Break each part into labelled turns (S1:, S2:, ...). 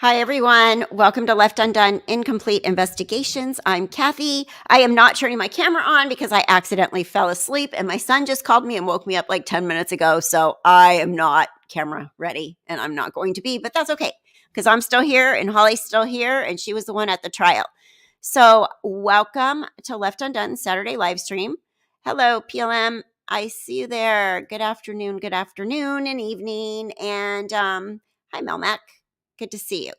S1: Hi, everyone. Welcome to Left Undone Incomplete Investigations. I'm Kathy. I am not turning my camera on because I accidentally fell asleep, and my son just called me and woke me up like 10 minutes ago. So I am not camera ready, and I'm not going to be, but that's okay because I'm still here and Holly's still here, and she was the one at the trial. So welcome to Left Undone Saturday live stream. Hello, PLM. I see you there. Good afternoon, and evening. And hi, Melmac. Good to see you.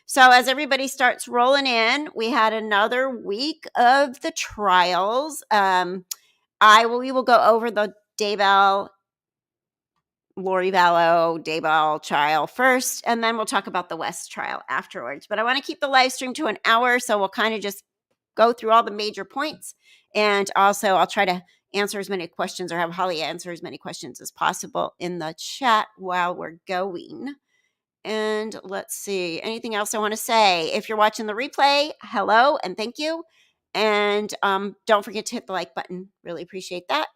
S1: So as everybody starts rolling in, we had another week of the trials. We will go over the Lori Vallow Daybell trial first, and then we'll talk about the West trial afterwards. But I want to keep the live stream to an hour, so we'll kind of just go through all the major points. And also, I'll try to answer as many questions or have Holly answer as many questions as possible in the chat while we're going. And let's see, anything else I want to say? If you're watching the replay, hello and thank you. And don't forget to hit the like button. Really appreciate that.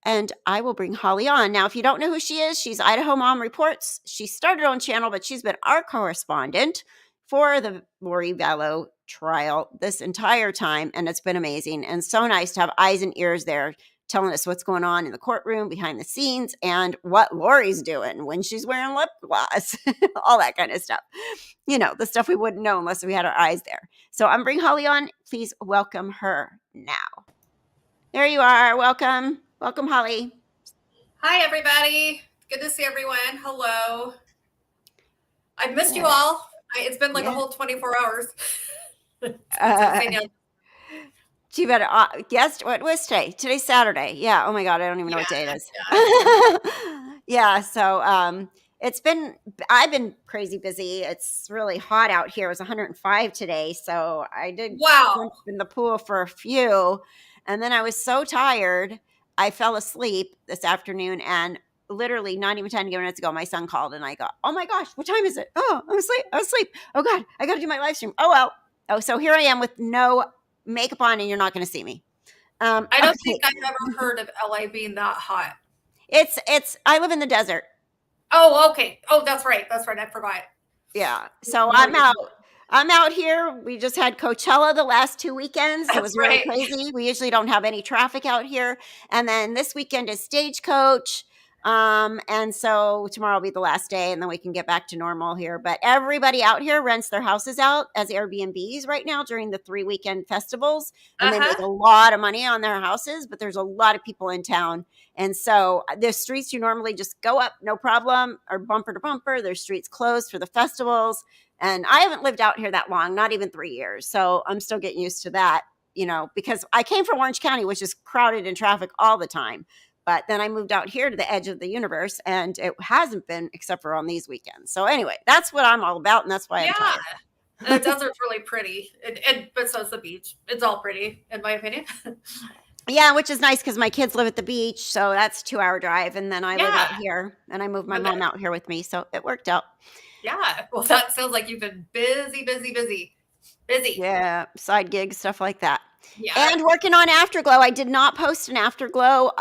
S1: And I will bring Holly on. Now, if you don't know who she is, she's Idaho Mom Reports. She started her own channel, but she's been our correspondent for the Lori Vallow trial this entire time. And it's been amazing and so nice to have eyes and ears there telling us what's going on in the courtroom, behind the scenes, and what Lori's doing when she's wearing lip gloss, all that kind of stuff. You know, the stuff we wouldn't know unless we had our eyes there. So I'm bringing Holly on. Please welcome her now. There you are. Welcome. Welcome, Holly.
S2: Hi, everybody. Good to see everyone. Hello. I've missed you all. It's been like a whole 24 hours.
S1: She better guess what was today? Today's Saturday. Yeah. Oh my God. I don't even know what day it is. Yeah. So I've been crazy busy. It's really hot out here. It was 105 today. So I did jump in the pool for a few. And then I was so tired. I fell asleep this afternoon, and literally not even 10 minutes ago, my son called and I go, oh my gosh, what time is it? Oh, I'm asleep. Oh God, I got to do my live stream. Oh, well. Oh, so here I am with no makeup on, and you're not going to see me.
S2: I don't think I've ever heard of LA being that hot.
S1: I live in the desert.
S2: Oh, okay. Oh, that's right. I forgot.
S1: Yeah. So I'm out here. We just had Coachella the last 2 weekends. It was really crazy. We usually don't have any traffic out here. And then this weekend is Stagecoach. And so tomorrow will be the last day, and then we can get back to normal here. But everybody out here rents their houses out as Airbnbs right now during the 3 weekend festivals. And they make a lot of money on their houses, but there's a lot of people in town. And so the streets you normally just go up, no problem, or bumper to bumper. There's streets closed for the festivals. And I haven't lived out here that long, not even 3 years. So I'm still getting used to that, because I came from Orange County, which is crowded in traffic all the time. But then I moved out here to the edge of the universe, and it hasn't been except for on these weekends. So anyway, that's what I'm all about, and that's why I'm tired.
S2: The desert's really pretty, but so is the beach. It's all pretty, in my opinion.
S1: Yeah, which is nice because my kids live at the beach, so that's a 2-hour drive, and then I live out here, and I moved my mom out here with me, so it worked out.
S2: Yeah, well, that sounds like you've been busy.
S1: Yeah, side gigs, stuff like that. Yeah. And working on Afterglow. I did not post an Afterglow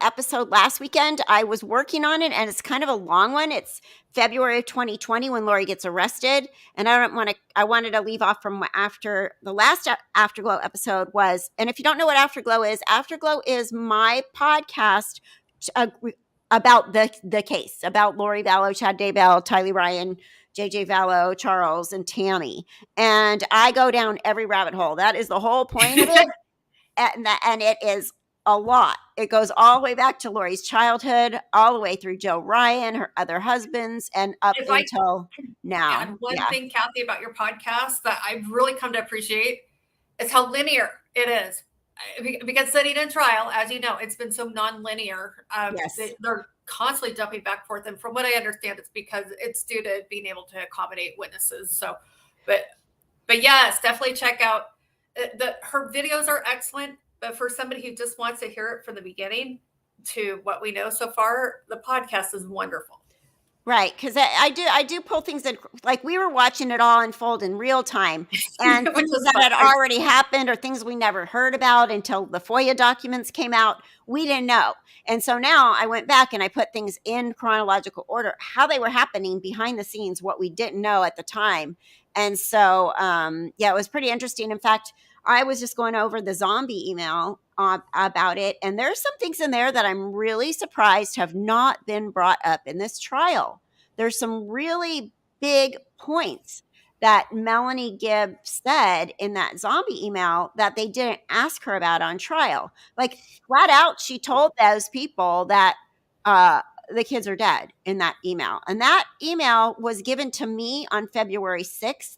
S1: episode last weekend. I was working on it, and it's kind of a long one. It's February of 2020 when Lori gets arrested. And I wanted to leave off from after the last Afterglow episode was, and if you don't know what Afterglow is my podcast about the case, about Lori Vallow, Chad Daybell, Tylee Ryan, JJ Vallow, Charles, and Tammy. And I go down every rabbit hole. That is the whole point of it. And it is a lot. It goes all the way back to Lori's childhood, all the way through Joe Ryan, her other husbands, and up until now.
S2: And one thing, Kathy, about your podcast that I've really come to appreciate is how linear it is. Because sitting in trial, as you know, it's been so non-linear. They're constantly jumping back and forth, and from what I understand, it's because it's due to being able to accommodate witnesses. So, but yes, definitely check out her videos are excellent. But for somebody who just wants to hear it from the beginning to what we know so far, the podcast is wonderful.
S1: Right, because I do pull things in, like, we were watching it all unfold in real time, and
S2: Which
S1: things
S2: is
S1: that
S2: fun.
S1: had already happened or things we never heard about until the FOIA documents came out, we didn't know, and so now I went back and I put things in chronological order, how they were happening behind the scenes, what we didn't know at the time, and so, yeah, it was pretty interesting. In fact, I was just going over the zombie email about it, and there's some things in there that I'm really surprised have not been brought up in this trial. There's some really big points that Melanie Gibb said in that zombie email that they didn't ask her about on trial. Like, flat out, she told those people that uh, the kids are dead in that email. And that email was given to me on February 6th,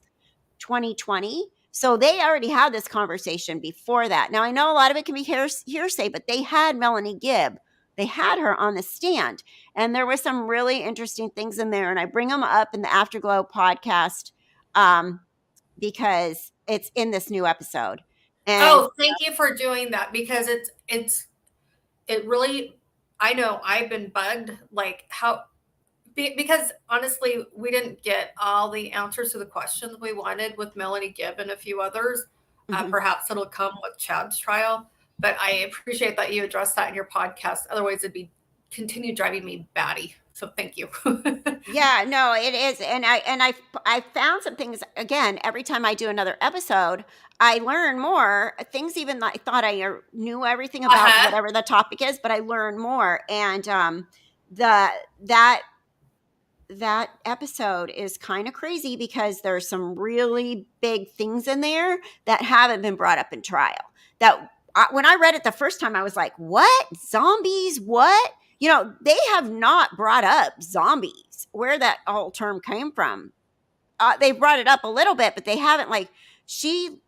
S1: 2020. So they already had this conversation before that. Now, I know a lot of it can be hearsay, but they had Melanie Gibb. They had her on the stand. And there were some really interesting things in there. And I bring them up in the Afterglow podcast because it's in this new episode. And
S2: Thank you for doing that, because it really, I know I've been bugged, like, how, because honestly, we didn't get all the answers to the questions we wanted with Melanie Gibb and a few others. Perhaps it'll come with Chad's trial, but I appreciate that you addressed that in your podcast. Otherwise, it'd be continue driving me batty. So thank you.
S1: yeah, no, it is. And I found some things again every time I do another episode. I learn more things, even that I thought I knew everything about whatever the topic is, but I learn more. And that episode is kind of crazy because there's some really big things in there that haven't been brought up in trial. That when I read it the first time, I was like, "What? Zombies? What?" You know, they have not brought up zombies, where that whole term came from. They brought it up a little bit, but they haven't, like, she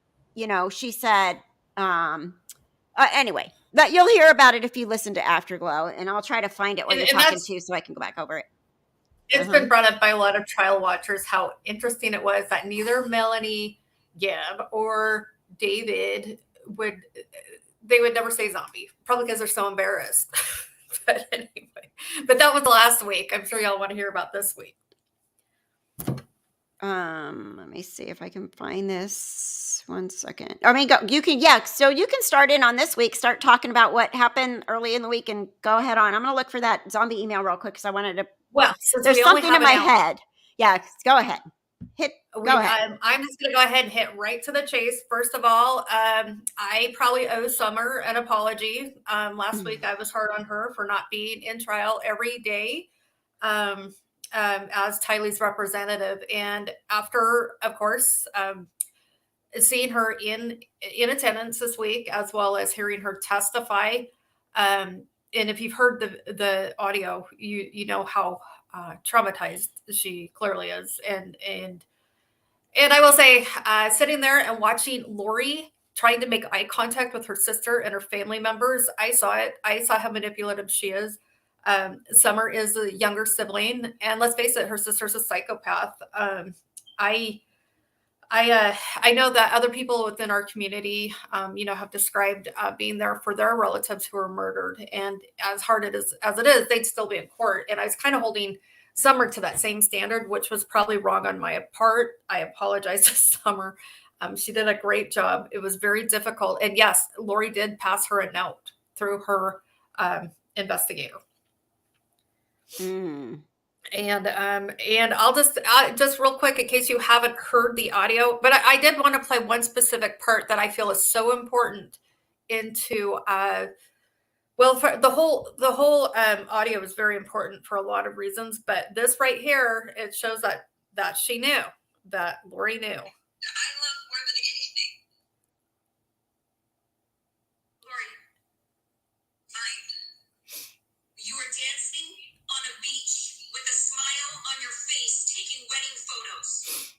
S1: said, anyway, but you'll hear about it if you listen to Afterglow, and I'll try to find it while you're talking too, so I can go back over it.
S2: It's been brought up by a lot of trial watchers how interesting it was that neither Melanie Gibb or David would never say zombie, probably because they're so embarrassed. But anyway, but that was last week. I'm sure y'all want to hear about this week.
S1: Let me see if I can find this. 1 second. I mean, you can, so you can start in on this week, start talking about what happened early in the week, and go ahead on. I'm going to look for that zombie email real quick because I wanted to.
S2: Well,
S1: there's something in my head. Yeah, go ahead. Go ahead.
S2: I'm just going to go ahead and hit right to the chase. First of all, I probably owe Summer an apology. Last week, I was hard on her for not being in trial every day as Tylee's representative. And after, of course, seeing her in attendance this week, as well as hearing her testify, and if you've heard the audio, you know how traumatized she clearly is, and I will say, sitting there and watching Lori trying to make eye contact with her sister and her family members, I saw it. I saw how manipulative she is. Summer is the younger sibling, and let's face it, her sister's a psychopath. I know that other people within our community, have described being there for their relatives who were murdered. And as hard as it is, they'd still be in court. And I was kind of holding Summer to that same standard, which was probably wrong on my part. I apologize to Summer. She did a great job. It was very difficult. And yes, Lori did pass her a note through her investigator. And I'll just real quick, in case you haven't heard the audio, but I did want to play one specific part that I feel is so important into for the whole audio is very important for a lot of reasons, but this right here, it shows that she knew, that Lori knew.
S3: I love more than anything. Lori, find. You are dancing on a beach with a smile on your face, taking wedding photos.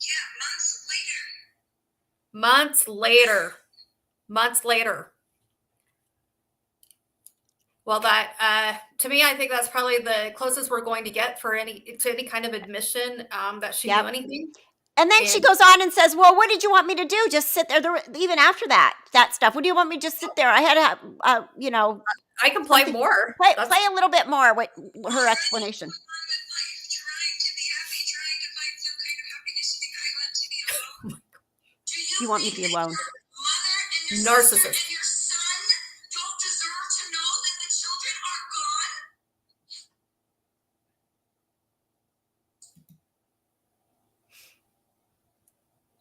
S3: Yeah,
S2: Months later. Well, that to me, I think that's probably the closest we're going to get to any kind of admission that she knew anything.
S1: And then she goes on and says, "Well, what did you want me to do? Just sit there?" Even after that stuff. What do you want me to just sit there? I had to have,
S2: I can play more.
S1: Play a little bit more. What her explanation? You want me to be alone?
S3: Your mother and your
S2: Narcissist.
S3: sister and your son don't deserve to know that the children are gone?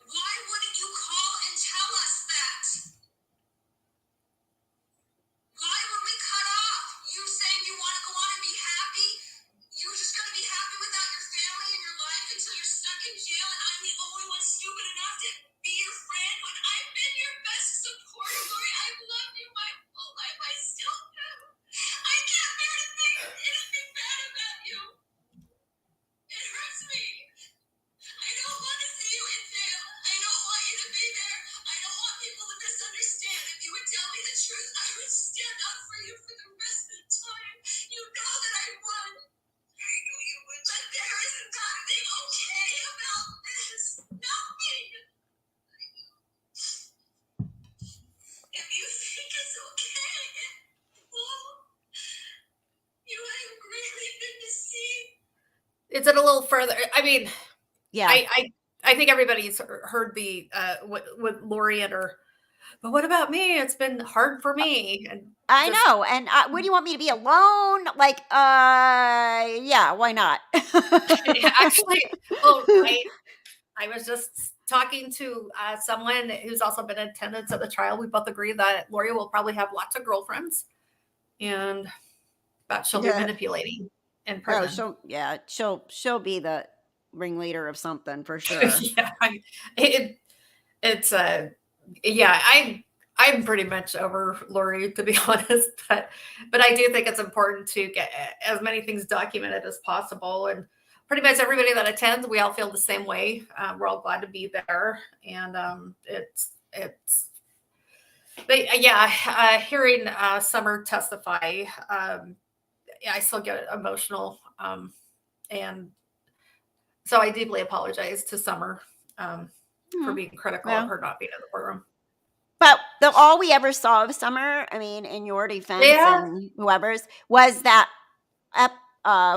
S3: Why wouldn't you call and tell us that? Why were we cut off? You saying you want to go on and be happy? You're just going to be happy without your family and your life until you're stuck in jail, and I'm the only one stupid enough to be your friend when I've been your best supporter, Lori. I've loved you my whole life. I still do. I can't bear to think anything bad about you. It hurts me. I don't want to see you in jail. I don't want you to be there. I don't want people to misunderstand. If you would tell me the truth, I would stand up for you for the rest of the time. You know that I would. I know you would. But there is nothing okay about this. Nothing. If you think it's okay, well, you have greatly been deceived.
S2: Is it a little further? I mean,
S1: Yeah.
S2: I think everybody's heard the with Lori and her. But what about me? It's been hard for me. And
S1: I know. And what do you want me to be alone? Like, yeah, why not?
S2: actually, well, I was just talking to someone who's also been in attendance at the trial. We both agree that Lori will probably have lots of girlfriends, and that she'll be manipulating in prison.
S1: She'll be the ringleader of something for sure.
S2: I'm pretty much over Lori, to be honest, but I do think it's important to get as many things documented as possible. And pretty much everybody that attends, we all feel the same way. We're all glad to be there. And hearing Summer testify, I still get emotional. And so I deeply apologize to Summer for being critical of her not being in the courtroom.
S1: But all we ever saw of Summer, I mean, in your defense and whoever's, was that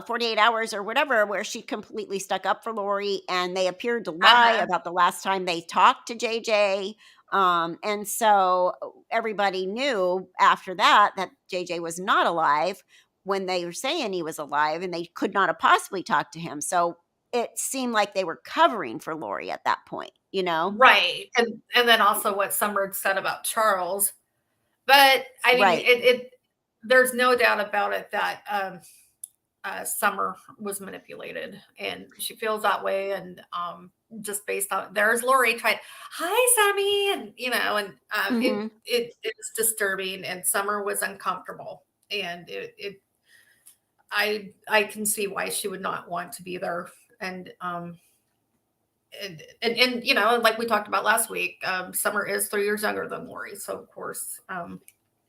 S1: 48 hours or whatever, where she completely stuck up for Lori, and they appeared to lie about the last time they talked to JJ. And so everybody knew after that JJ was not alive when they were saying he was alive, and they could not have possibly talked to him. So it seemed like they were covering for Lori at that point, you know?
S2: Right. And then also what Summer said about Charles. But I mean, there's no doubt about it that Summer was manipulated, and she feels that way. And just based on, there's Lori trying, hi, Sammy. And, you know, and it's disturbing, and Summer was uncomfortable. And I can see why she would not want to be there. And you know, like we talked about last week, Summer is 3 years younger than Lori. So of course,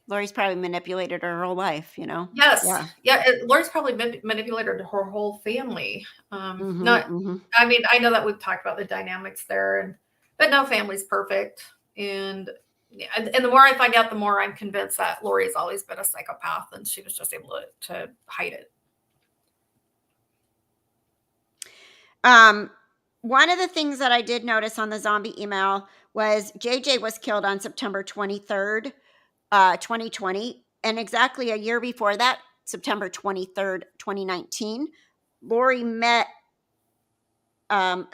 S1: Lori's probably manipulated her whole life, you know?
S2: Yes. Yeah. Lori's probably manipulated her whole family. I mean, I know that we've talked about the dynamics there, but no family's perfect. And the more I find out, the more I'm convinced that Lori's always been a psychopath, and she was just able to hide it.
S1: One of the things that I did notice on the zombie email was JJ was killed on September 23rd, 2020. And exactly a year before that, September 23rd, 2019, Lori met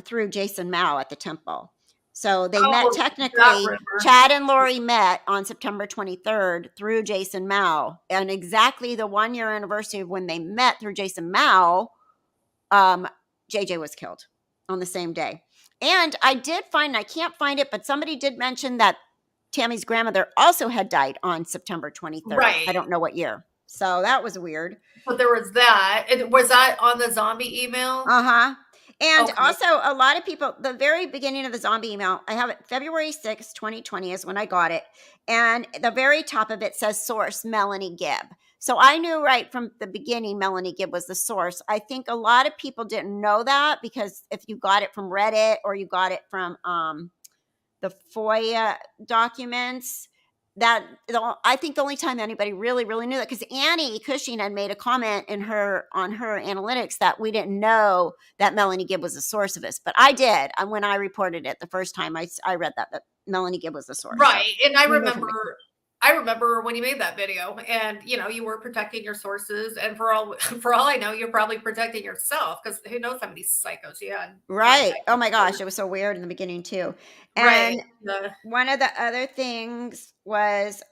S1: through Jason Mao at the temple. So they met technically, Chad and Lori met on September 23rd through Jason Mao. And exactly the 1 year anniversary of when they met through Jason Mao, JJ was killed on the same day. And I did find, I can't find it, but somebody did mention that Tammy's grandmother also had died on September 23rd.
S2: Right.
S1: I don't know what year. So that was weird.
S2: But there was that. Was that on the zombie email?
S1: And also a lot of people, the very beginning of the zombie email, I have it February 6th, 2020 is when I got it. And the very top of it says source, Melanie Gibb. So I knew right from the beginning, Melanie Gibb was the source. I think a lot of people didn't know that, because if you got it from Reddit or you got it from the FOIA documents, I think the only time anybody really knew that, because Annie Cushing had made a comment on her analytics that we didn't know that Melanie Gibb was the source of this, but I did when I reported it the first time I read that Melanie Gibb was the source.
S2: Right. So and I remember when you made that video, and you were protecting your sources, and for all I know, you're probably protecting yourself, because who knows how many psychos you had.
S1: Right. Oh my gosh, it was so weird in the beginning too. And
S2: right.
S1: One of the other things was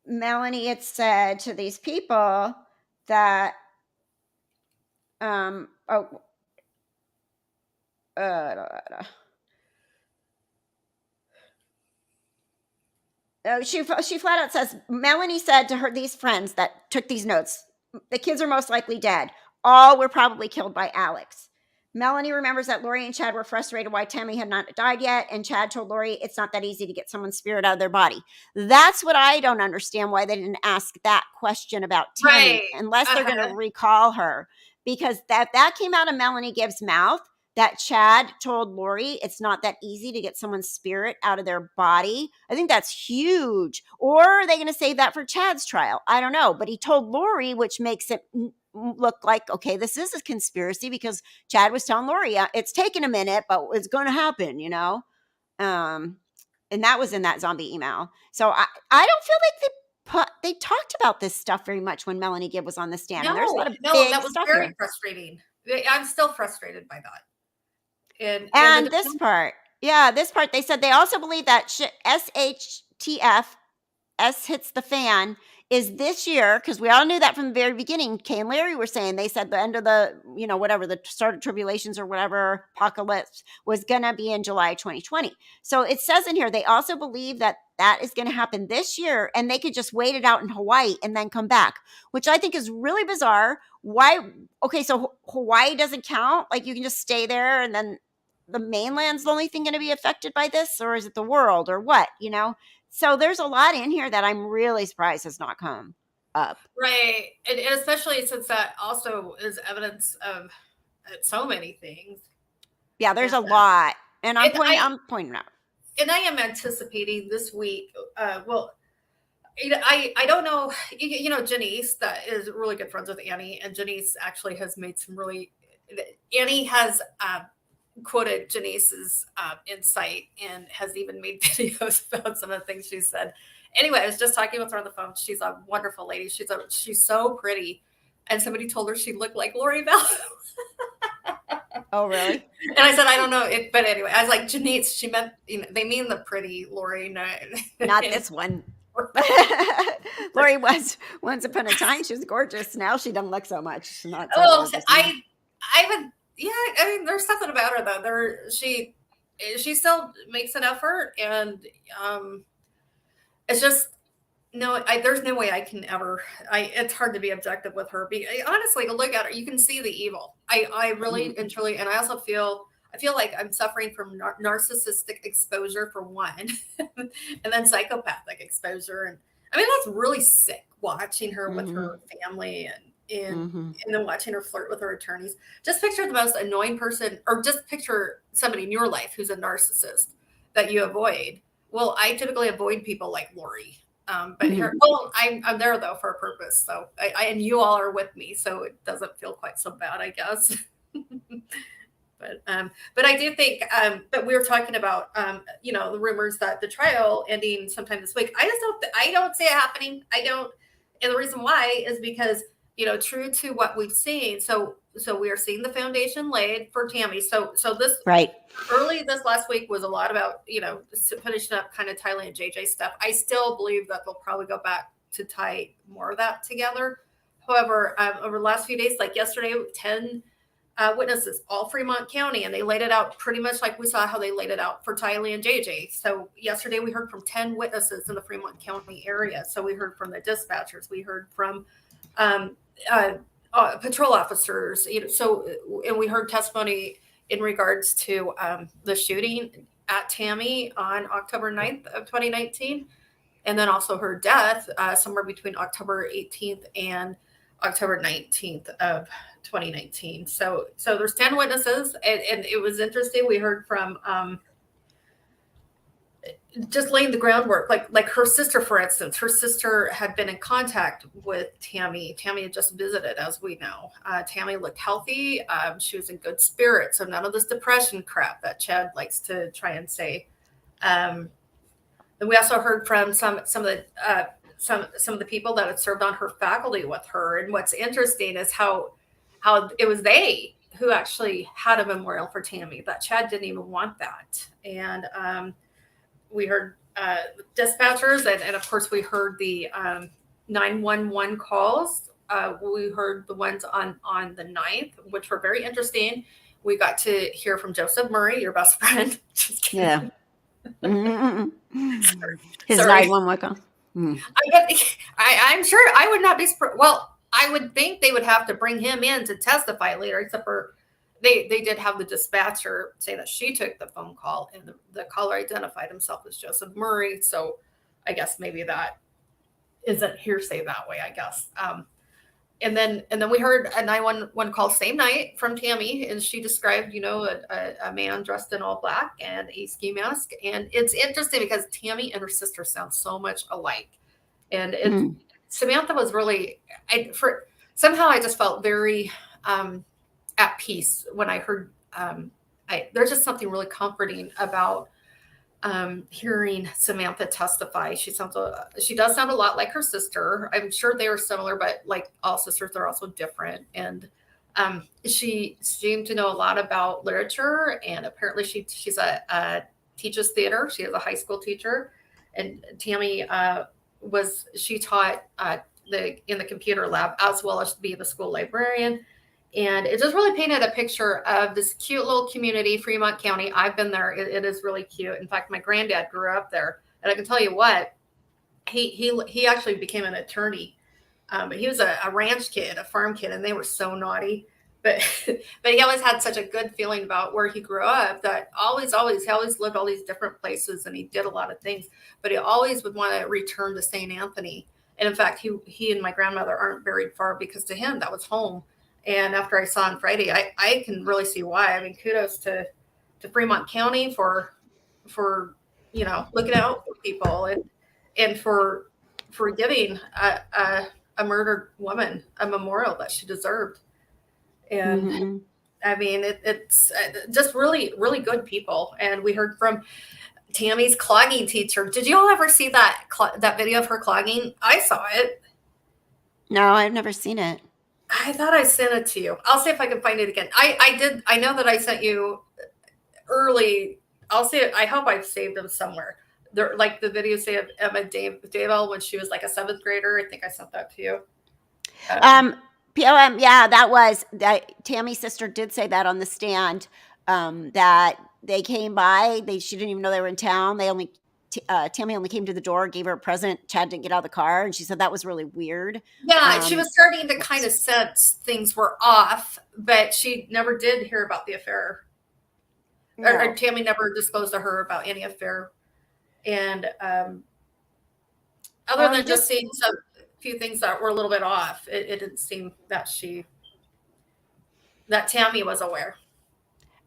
S1: Melanie had said to these people that she flat out says, Melanie said to these friends that took these notes, the kids are most likely dead. All were probably killed by Alex. Melanie remembers that Lori and Chad were frustrated why Tammy had not died yet, and Chad told Lori it's not that easy to get someone's spirit out of their body. That's what I don't understand, why they didn't ask that question about Tammy,
S2: right.
S1: unless they're going to recall her, because that came out of Melanie Gibbs' mouth, that Chad told Lori it's not that easy to get someone's spirit out of their body. I think that's huge. Or are they going to save that for Chad's trial? I don't know. But he told Lori, which makes it look like, okay, this is a conspiracy, because Chad was telling Lori, it's taken a minute, but it's going to happen, and that was in that zombie email. So I don't feel like they talked about this stuff very much when Melanie Gibb was on the stand.
S2: No,
S1: and there's a lot of
S2: big that was very frustrating. I'm still frustrated by that.
S1: And this part, they said they also believe that SHTF, S hits the fan, is this year, because we all knew that from the very beginning. Kay and Larry were saying, they said the end of the, whatever, the start of tribulations or whatever, apocalypse, was going to be in July 2020. So it says in here, they also believe that is going to happen this year, and they could just wait it out in Hawaii and then come back, which I think is really bizarre. Why? Okay, so Hawaii doesn't count? Like, you can just stay there, and then the mainland's the only thing going to be affected by this, or is it the world, or what, So there's a lot in here that I'm really surprised has not come up.
S2: Right. And especially since that also is evidence of so many things.
S1: Yeah, there's a lot. And I'm pointing out.
S2: And I am anticipating this week, I don't know, Janice, that is really good friends with Annie, and Janice actually has made some Annie has quoted Janice's insight, and has even made videos about some of the things she said. Anyway, I was just talking with her on the phone. She's a wonderful lady. She's so pretty. And somebody told her she looked like Lori Vallow.
S1: Oh, really?
S2: And I said, I don't know. But anyway, I was like, Janice, she meant, they mean the pretty Lori.
S1: Not this one. Lori was, once upon a time, she was gorgeous. Now she doesn't look so much. Not so gorgeous.
S2: Yeah, I mean, there's something about her though. She still makes an effort, and it's just there's no way I can ever. It's hard to be objective with her. Honestly, to look at her, you can see the evil. I really and truly, and I also feel like I'm suffering from narcissistic exposure for one, and then psychopathic exposure, and I mean that's really sick. Watching her with her family and then watching her flirt with her attorneys. Just picture the most annoying person, or just picture somebody in your life who's a narcissist that you avoid. Well, I typically avoid people like Lori. But I'm there though for a purpose. So and you all are with me, so it doesn't feel quite so bad, I guess. But I do think that we were talking about the rumors that the trial ending sometime this week. I don't see it happening. I don't, and the reason why is because true to what we've seen. So we are seeing the foundation laid for Tammy. So this early this last week was a lot about finishing up kind of Tylee and JJ stuff. I still believe that they'll probably go back to tie more of that together. However, over the last few days, like yesterday, 10 witnesses, all Fremont County, and they laid it out pretty much like we saw how they laid it out for Tylee and JJ. So yesterday we heard from 10 witnesses in the Fremont County area. So we heard from the dispatchers, we heard from patrol officers, and we heard testimony in regards to the shooting at Tammy on October 9th of 2019, and then also her death somewhere between October 18th and October 19th of 2019. So there's 10 witnesses, and it was interesting. We heard from just laying the groundwork. Like her sister, for instance, her sister had been in contact with Tammy. Tammy had just visited, as we know. Tammy looked healthy. She was in good spirits. So none of this depression crap that Chad likes to try and say. And we also heard from some of the people that had served on her faculty with her. And what's interesting is how it was they who actually had a memorial for Tammy. That Chad didn't even want that. And we heard dispatchers, and of course we heard the 911 calls. We heard the ones on the 9th, which were very interesting. We got to hear from Joseph Murray, your best friend. Just kidding.
S1: Yeah. His
S2: Sorry.
S1: 911 call.
S2: I'm sure I would not be well, I would think they would have to bring him in to testify later, except for they did have the dispatcher say that she took the phone call, and the caller identified himself as Joseph Murray. So I guess maybe that isn't hearsay that way, I guess. And then we heard a 911 call same night from Tammy, and she described, a man dressed in all black and a ski mask. And it's interesting because Tammy and her sister sound so much alike. And Samantha was really, somehow I just felt very at peace when I heard, there's just something really comforting about hearing Samantha testify. She does sound a lot like her sister. I'm sure they are similar, but like all sisters, they're also different. And she seemed to know a lot about literature, and apparently she's teaches theater. She is a high school teacher, and Tammy she taught in the computer lab as well as being the school librarian. And it just really painted a picture of this cute little community, Fremont County. I've been there. It is really cute. In fact, my granddad grew up there. And I can tell you what, he actually became an attorney. He was a ranch kid, a farm kid, and they were so naughty. But he always had such a good feeling about where he grew up, that he always lived all these different places, and he did a lot of things. But he always would want to return to St. Anthony. And in fact, he and my grandmother aren't very far, because to him, that was home. And after I saw on Friday, I can really see why. I mean, kudos to Fremont County for looking out for people, and for giving a murdered woman a memorial that she deserved. And I mean, it's just really, really good people. And we heard from Tammy's clogging teacher. Did you all ever see that video of her clogging? I saw it.
S1: No, I've never seen it.
S2: I thought I sent it to you. I'll see if I can find it again. I did. I know that I sent you early. I'll see it. I hope I've saved them somewhere. They're like the video say of Emma Daybell when she was like a 7th grader. I think I sent that to you.
S1: POM, yeah, that was Tammy's sister did say that on the stand, that they came by. She didn't even know they were in town. Tammy only came to the door, gave her a present. Chad didn't get out of the car, and she said that was really weird.
S2: Yeah, she was starting to kind of sense things were off, but she never did hear about the affair. No. Or Tammy never disclosed to her about any affair. And other than just seeing a few things that were a little bit off, it didn't seem that Tammy was aware.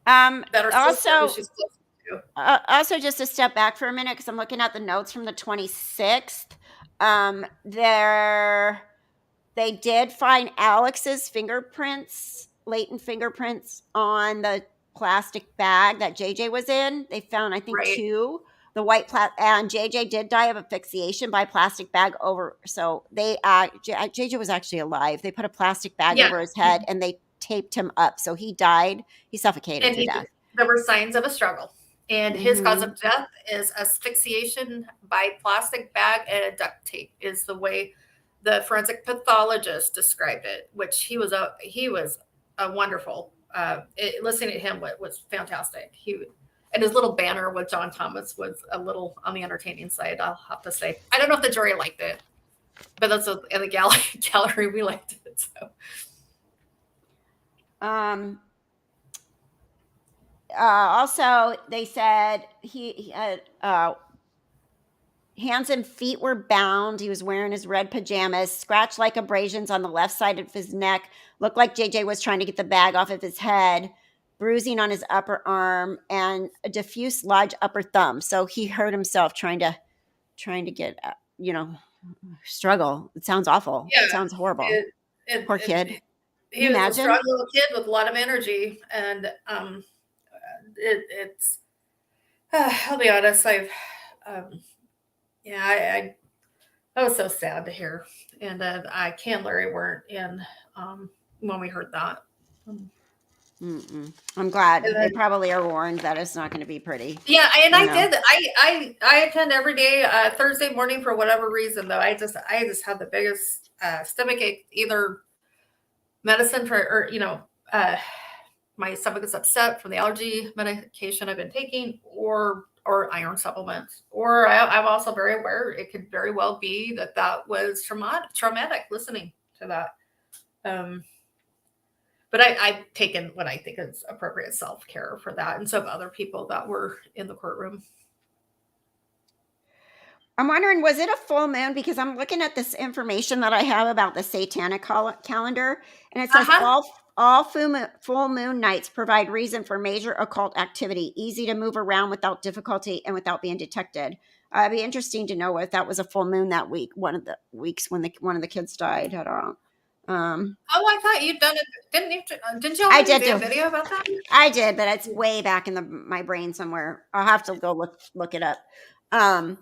S1: Also, just to step back for a minute, because I'm looking at the notes from the 26th. They did find Alex's fingerprints, latent fingerprints, on the plastic bag that JJ was in. They found, I think, 2. The white and JJ did die of asphyxiation by plastic bag over. So JJ was actually alive. They put a plastic bag over his head, and they taped him up. So he died. He suffocated to death.
S2: There were signs of a struggle. And his cause of death is asphyxiation by plastic bag and duct tape, is the way the forensic pathologist described it, which he was a wonderful, listening to him was fantastic. And his little banner with John Thomas was a little on the entertaining side, I'll have to say. I don't know if the jury liked it, but that's in the gallery we liked it. So.
S1: Also, they said he had hands and feet were bound. He was wearing his red pajamas, scratch-like abrasions on the left side of his neck. Looked like JJ was trying to get the bag off of his head. bruising on his upper arm, and a diffuse large upper thumb. So he hurt himself trying to get, struggle. It sounds awful.
S2: Yeah,
S1: It sounds horrible. Poor kid.
S2: He was a strong little kid with a lot of energy, and it's. I'll be honest. I was so sad to hear, and Ken and Larry weren't in when we heard that.
S1: I'm glad. They probably are warned that it's not going to be pretty.
S2: Yeah, and I did. I attend every day Thursday morning for whatever reason. Though I just had the biggest stomach ache, either medicine my stomach is upset from the allergy medication I've been taking, or iron supplements. Or I'm also very aware it could very well be that was traumatic listening to that. But I've taken what I think is appropriate self-care for that, and so have other people that were in the courtroom.
S1: I'm wondering, was it a full moon? Because I'm looking at this information that I have about the satanic calendar, and it says all full moon nights provide reason for major occult activity, easy to move around without difficulty and without being detected. It'd be interesting to know if that was a full moon that week, one of the weeks when one of the kids died. I don't know.
S2: I thought you'd done it. Didn't you?
S1: I did
S2: do a video about that.
S1: I did, but it's way back in my brain somewhere. I'll have to go look it up.
S2: Yeah,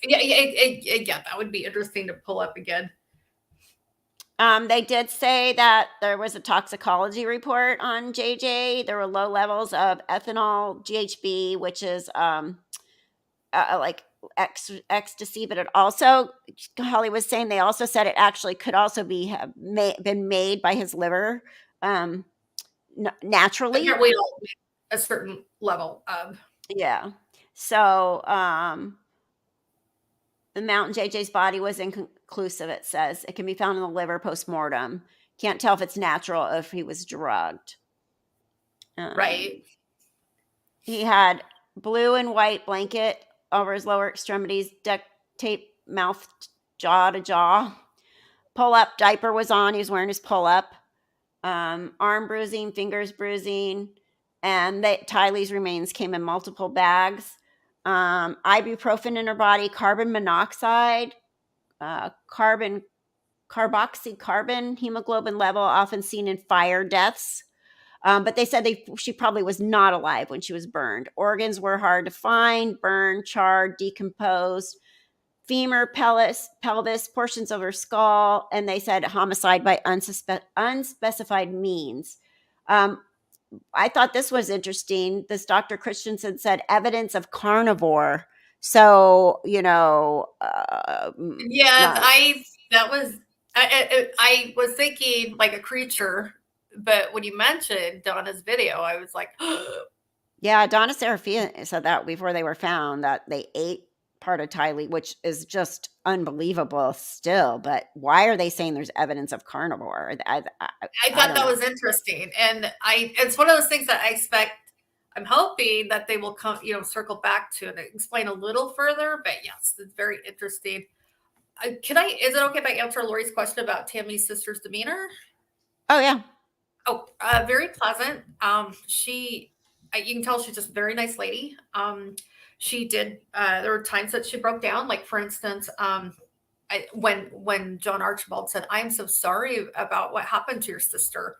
S2: that would be interesting to pull up again.
S1: They did say that there was a toxicology report on JJ. There were low levels of ethanol, GHB, which is like ecstasy, but it also, Holly was saying, they also said it actually could also have been made by his liver naturally.
S2: We all a certain level of.
S1: Yeah. So the amount in JJ's body was inconclusive, it says. It can be found in the liver post-mortem. Can't tell if it's natural or if he was drugged.
S2: Right.
S1: He had blue and white blanket over his lower extremities, duct tape mouth, jaw to jaw. Pull-up diaper was on. He was wearing his pull-up. Arm bruising, fingers bruising. And Tylee's remains came in multiple bags. Ibuprofen in her body, carbon monoxide, carboxycarbon hemoglobin level often seen in fire deaths. But they said she probably was not alive when she was burned. Organs were hard to find, burned, charred, decomposed. Femur, pelvis, portions of her skull, and they said homicide by unspecified means. I thought this was interesting. This Dr. Christensen said evidence of carnivore. So,
S2: I was thinking like a creature, but when you mentioned Donna's video, I was like,
S1: yeah, Donna Serafia said that before they were found, that they ate part of Tylee, which is just unbelievable still. But why are they saying there's evidence of carnivore? I
S2: thought that was interesting, and it's one of those things that I expect. I'm hoping that they will come, circle back to and explain a little further. But yes, it's very interesting. Is it okay if I answer Lori's question about Tammy's sister's demeanor?
S1: Oh yeah.
S2: Oh, very pleasant. You can tell she's just a very nice lady. She did. There were times that she broke down. Like for instance, when John Archibald said, "I am so sorry about what happened to your sister,"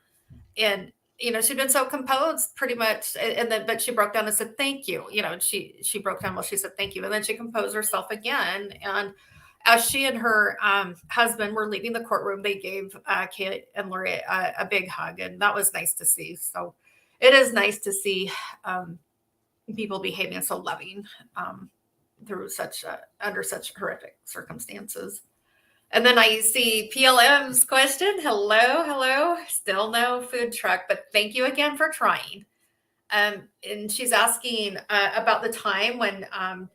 S2: and she'd been so composed pretty much, but she broke down and said, "Thank you." She broke down while she said thank you, and then she composed herself again. And as she and her husband were leaving the courtroom, they gave Kate and Lori a big hug, and that was nice to see. So it is nice to see people behaving so loving through under such horrific circumstances. And then I see PLM's question. Hello. Still no food truck, but thank you again for trying. And she's asking about the time when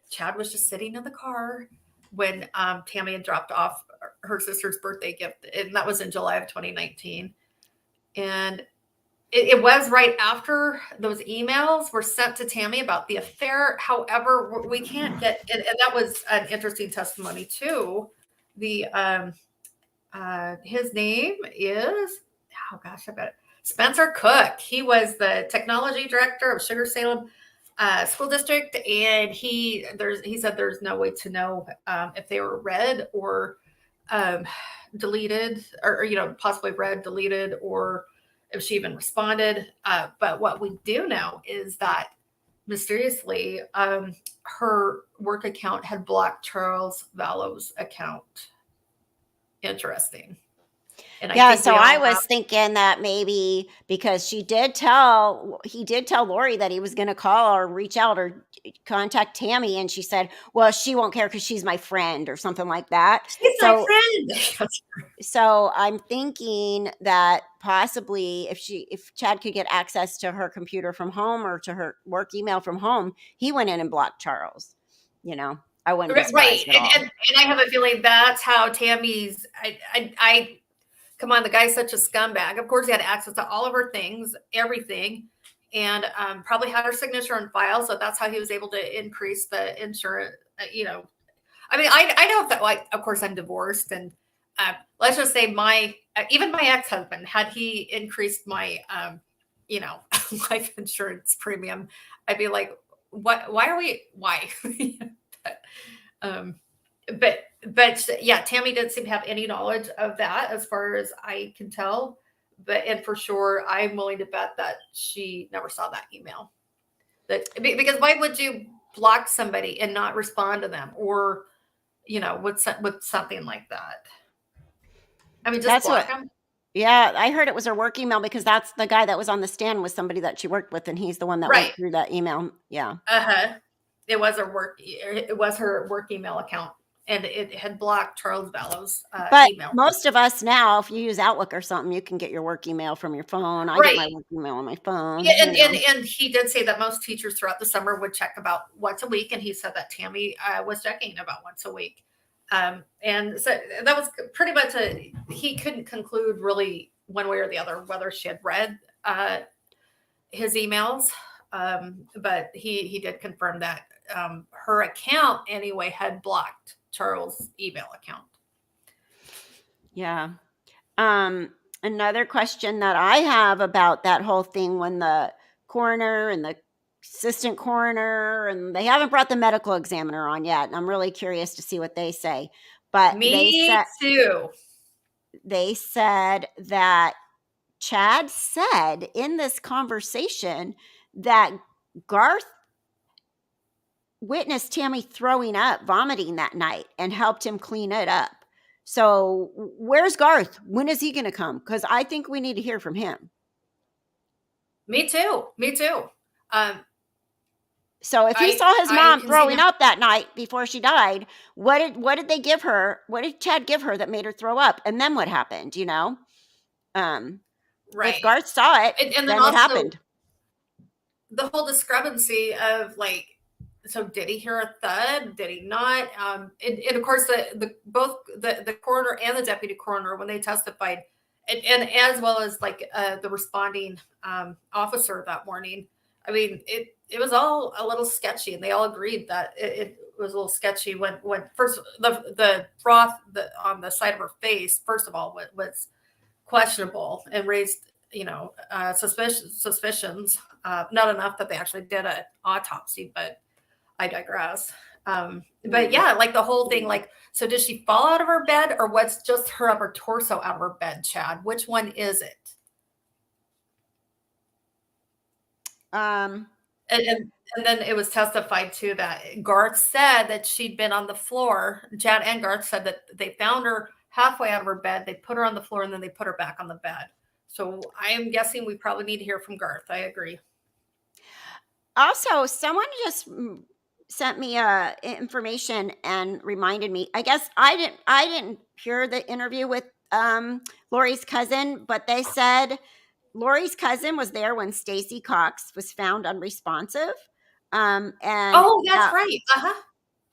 S2: Chad was just sitting in the car when Tammy had dropped off her sister's birthday gift, and that was in July of 2019. And it was right after those emails were sent to Tammy about the affair. However, we can't get, and that was an interesting testimony too. His name is, I bet. Spencer Cook. He was the technology director of Sugar Salem School District, and he said there's no way to know if they were read or deleted, or possibly read, deleted, or if she even responded. But what we do know is that mysteriously, her work account had blocked Charles Vallow's account. Interesting.
S1: And I was thinking that maybe because he did tell Lori that he was going to call or reach out or contact Tammy, and she said, well, she won't care because she's my friend or something like that.
S2: She's my friend.
S1: So I'm thinking that possibly if Chad could get access to her computer from home or to her work email from home, he went in and blocked Charles. I wouldn't be surprised at all.
S2: And I have a feeling that's how Tammy's. I come on, the guy's such a scumbag. Of course, he had access to all of her things, everything, and probably had her signature on file. So that's how he was able to increase the insurance. I mean, I know that. Like, of course, I'm divorced, and let's just say even my ex-husband, had he increased my life insurance premium, I'd be like, what? Why? But yeah, Tammy didn't seem to have any knowledge of that as far as I can tell. And for sure, I'm willing to bet that she never saw that email. Because why would you block somebody and not respond to them, or with something like that? I mean, just block them.
S1: Yeah, I heard it was her work email because that's the guy that was on the stand was somebody that she worked with, and he's the one that went through that email. Yeah.
S2: It was her work email account, and it had blocked Charles Vallow's email.
S1: Most of us now, if you use Outlook or something, you can get your work email from your phone. I get my work email on my phone.
S2: Yeah, and he did say that most teachers throughout the summer would check about once a week, and he said that Tammy was checking about once a week. And so that was pretty much he couldn't conclude really one way or the other whether she had read his emails. But he did confirm that her account anyway had blocked Charles' email account.
S1: Yeah. Another question that I have about that whole thing, when the coroner and the assistant coroner, and they haven't brought the medical examiner on yet, and I'm really curious to see what they say. But
S2: Me too.
S1: They said that Chad said in this conversation that Garth witnessed Tammy throwing up, vomiting that night, and helped him clean it up. So where's Garth? When is he going to come? Because I think we need to hear from him.
S2: Me too.
S1: So if he saw his mom throwing up that night before she died, what did they give her? What did Chad give her that made her throw up? And then what happened? If Garth saw it, and then it happened.
S2: The whole discrepancy of so did he hear a thud? Did he not? And of course, both the coroner and the deputy coroner, when they testified, and as well as the responding officer that morning, I mean, it was all a little sketchy, and they all agreed that it was a little sketchy when first the froth on the side of her face, first of all, was questionable and raised suspicions. Not enough that they actually did an autopsy, but I digress. But yeah, the whole thing, so did she fall out of her bed, or what's just her upper torso out of her bed, Chad? Which one is it? And then it was testified to that Garth said that she'd been on the floor. Chad and Garth said that they found her halfway out of her bed. They put her on the floor, and then they put her back on the bed. So I am guessing we probably need to hear from Garth. I agree.
S1: Also, someone just sent me information and reminded me. I guess I didn't hear the interview with Lori's cousin, but they said Lori's cousin was there when Stacy Cox was found unresponsive. And
S2: that's right.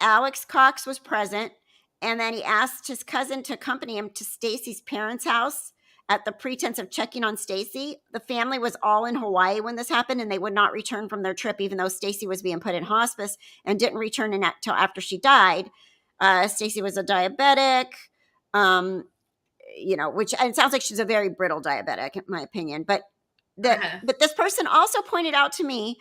S1: Alex Cox was present, and then he asked his cousin to accompany him to Stacy's parents' house at the pretense of checking on Stacy. The family was all in Hawaii when this happened, and they would not return from their trip, even though Stacy was being put in hospice, and didn't return until after she died. Stacy was a diabetic, which, and it sounds like she's a very brittle diabetic, in my opinion. But But this person also pointed out to me,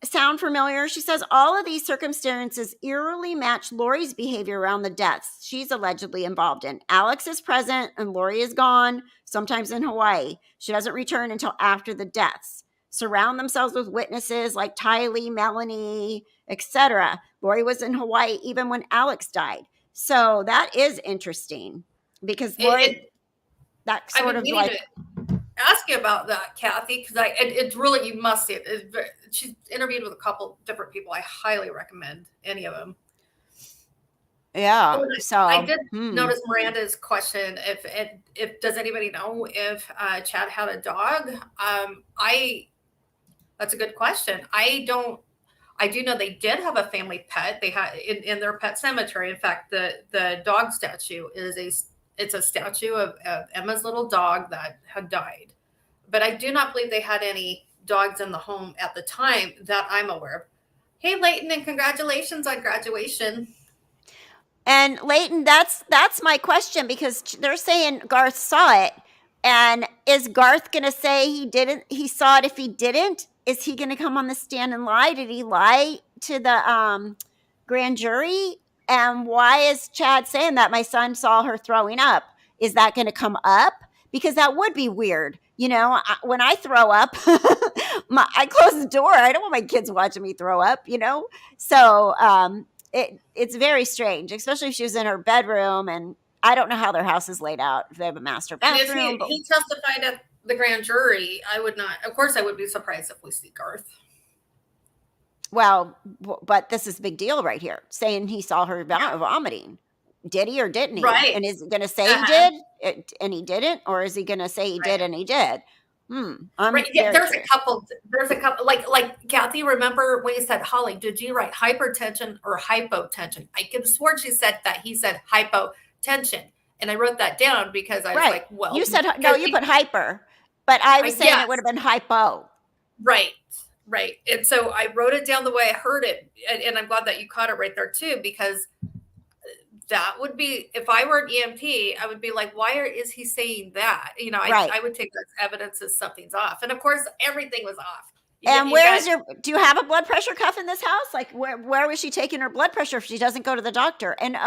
S1: sound familiar? She says all of these circumstances eerily match Lori's behavior around the deaths she's allegedly involved in. Alex is present and Lori is gone, sometimes in Hawaii. She doesn't return until after the deaths. Surround themselves with witnesses like Tylee, Melanie, etc. Lori was in Hawaii even when Alex died. So that is interesting because Lori, that sort of like...
S2: ask you about that, Kathy, because it's really, you must see it. She's interviewed with a couple different people. I highly recommend any of them.
S1: Yeah. So
S2: I did notice Miranda's question. If does anybody know if Chad had a dog? That's a good question. I do know they did have a family pet. They had in their pet cemetery. In fact, the dog statue it's a statue of Emma's little dog that had died. But I do not believe they had any dogs in the home at the time that I'm aware of. Hey, Leighton, and congratulations on graduation.
S1: And Leighton, that's my question, because they're saying Garth saw it. And is Garth going to say he saw it if he didn't? Is he going to come on the stand and lie? Did he lie to the grand jury? And why is Chad saying that my son saw her throwing up? Is that going to come up? Because that would be weird. You know, when I throw up, I close the door. I don't want my kids watching me throw up, you know? So it's very strange, especially if she was in her bedroom. And I don't know how their house is laid out, if they have a master bathroom.
S2: And if he testified at the grand jury, I would not. Of course, I would be surprised if we see Garth.
S1: Well, but this is a big deal right here, saying he saw her vomiting. Did he or didn't he?
S2: Right.
S1: And is he going to say he did and he didn't? Or is he going to say he did and he did?
S2: Right. Yeah, there's a couple, like Kathy, remember when you said, Holly, did you write hypertension or hypotension? I could have sworn she said that he said hypotension. And I wrote that down because I was like, well.
S1: You said, no, you put hyper. But I was saying it would have been hypo.
S2: Right. Right. And so I wrote it down the way I heard it. And I'm glad that you caught it right there too, because that would be, if I were an EMT, I would be like, why is he saying that? You know, I would take that as evidence as something's off. And of course, everything was off.
S1: Do you have a blood pressure cuff in this house? Like where was she taking her blood pressure if she doesn't go to the doctor? And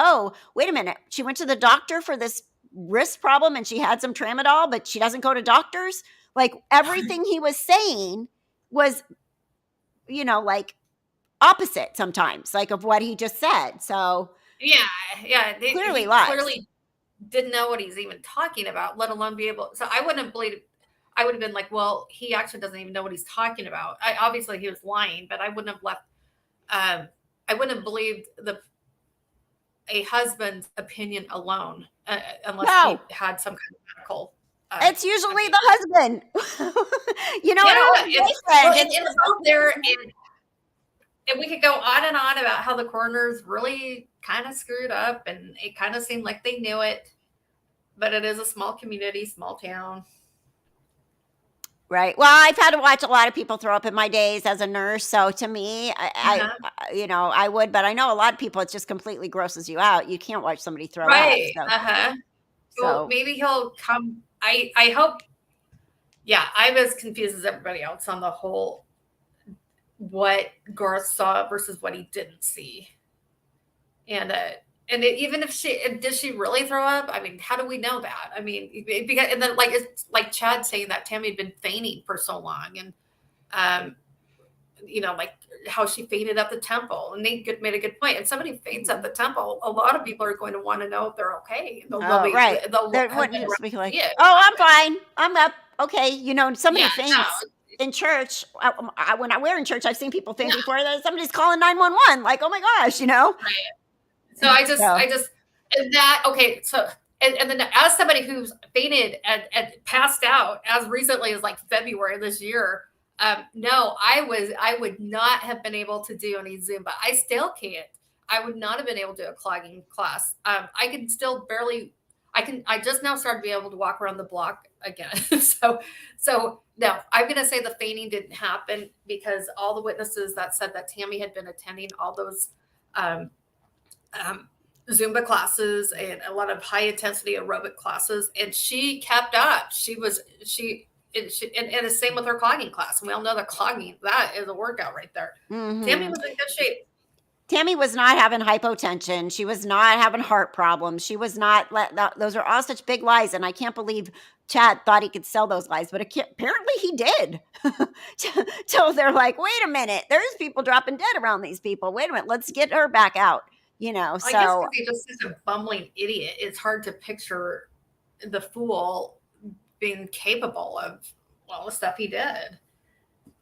S1: wait a minute. She went to the doctor for this wrist problem and she had some tramadol, but she doesn't go to doctors. Like everything he was saying was, you know, like opposite sometimes, like of what he just said. So
S2: yeah,
S1: clearly
S2: didn't know what he's even talking about, let alone be able. So I wouldn't have believed. I would have been like, well, he actually doesn't even know what he's talking about. Obviously he was lying, but I wouldn't have left. I wouldn't have believed a husband's opinion alone unless he had some kind of medical.
S1: It's usually the husband. You know,
S2: it's out there, and we could go on and on about how the coroners really kind of screwed up, and it kind of seemed like they knew it, but it is a small community, small town.
S1: Right. Well, I've had to watch a lot of people throw up in my days as a nurse. So to me, I would, but I know a lot of people, it just completely grosses you out. You can't watch somebody throw up.
S2: So maybe he'll come. I hope. Yeah, I'm as confused as everybody else on the whole, what Garth saw versus what he didn't see. And even if did she really throw up? I mean, how do we know that? I mean, because, and then it's like Chad saying that Tammy had been fainting for so long, and you know, like how she fainted at the temple. And Nate made a good point. And somebody faints at the temple, a lot of people are going to want to know if they're okay. They'll
S1: be like, oh, I'm fine. I'm up. Okay. You know, somebody faints in church. When we're in church, I've seen people faint before that somebody's calling 911. Like, oh my gosh, you know?
S2: Right. So I just, and that, okay. So, and then as somebody who's fainted and passed out as recently as like February this year, no, I would not have been able to do any Zumba. I still can't. I would not have been able to do a clogging class. I can still barely, I just now started to be able to walk around the block again. So no, I'm going to say the fainting didn't happen because all the witnesses that said that Tammy had been attending all those, Zumba classes and a lot of high intensity aerobic classes, and she kept up. and the same with her clogging class. And we all know that clogging, that is a workout right there.
S1: Mm-hmm.
S2: Tammy was in good shape.
S1: Tammy was not having hypotension. She was not having heart problems. She was not. Those are all such big lies, and I can't believe Chad thought he could sell those lies, but apparently he did. Till they're like, wait a minute, there's people dropping dead around these people. Wait a minute, let's get her back out. So
S2: I guess because he just is a bumbling idiot. It's hard to picture the fool being capable of all the stuff he did.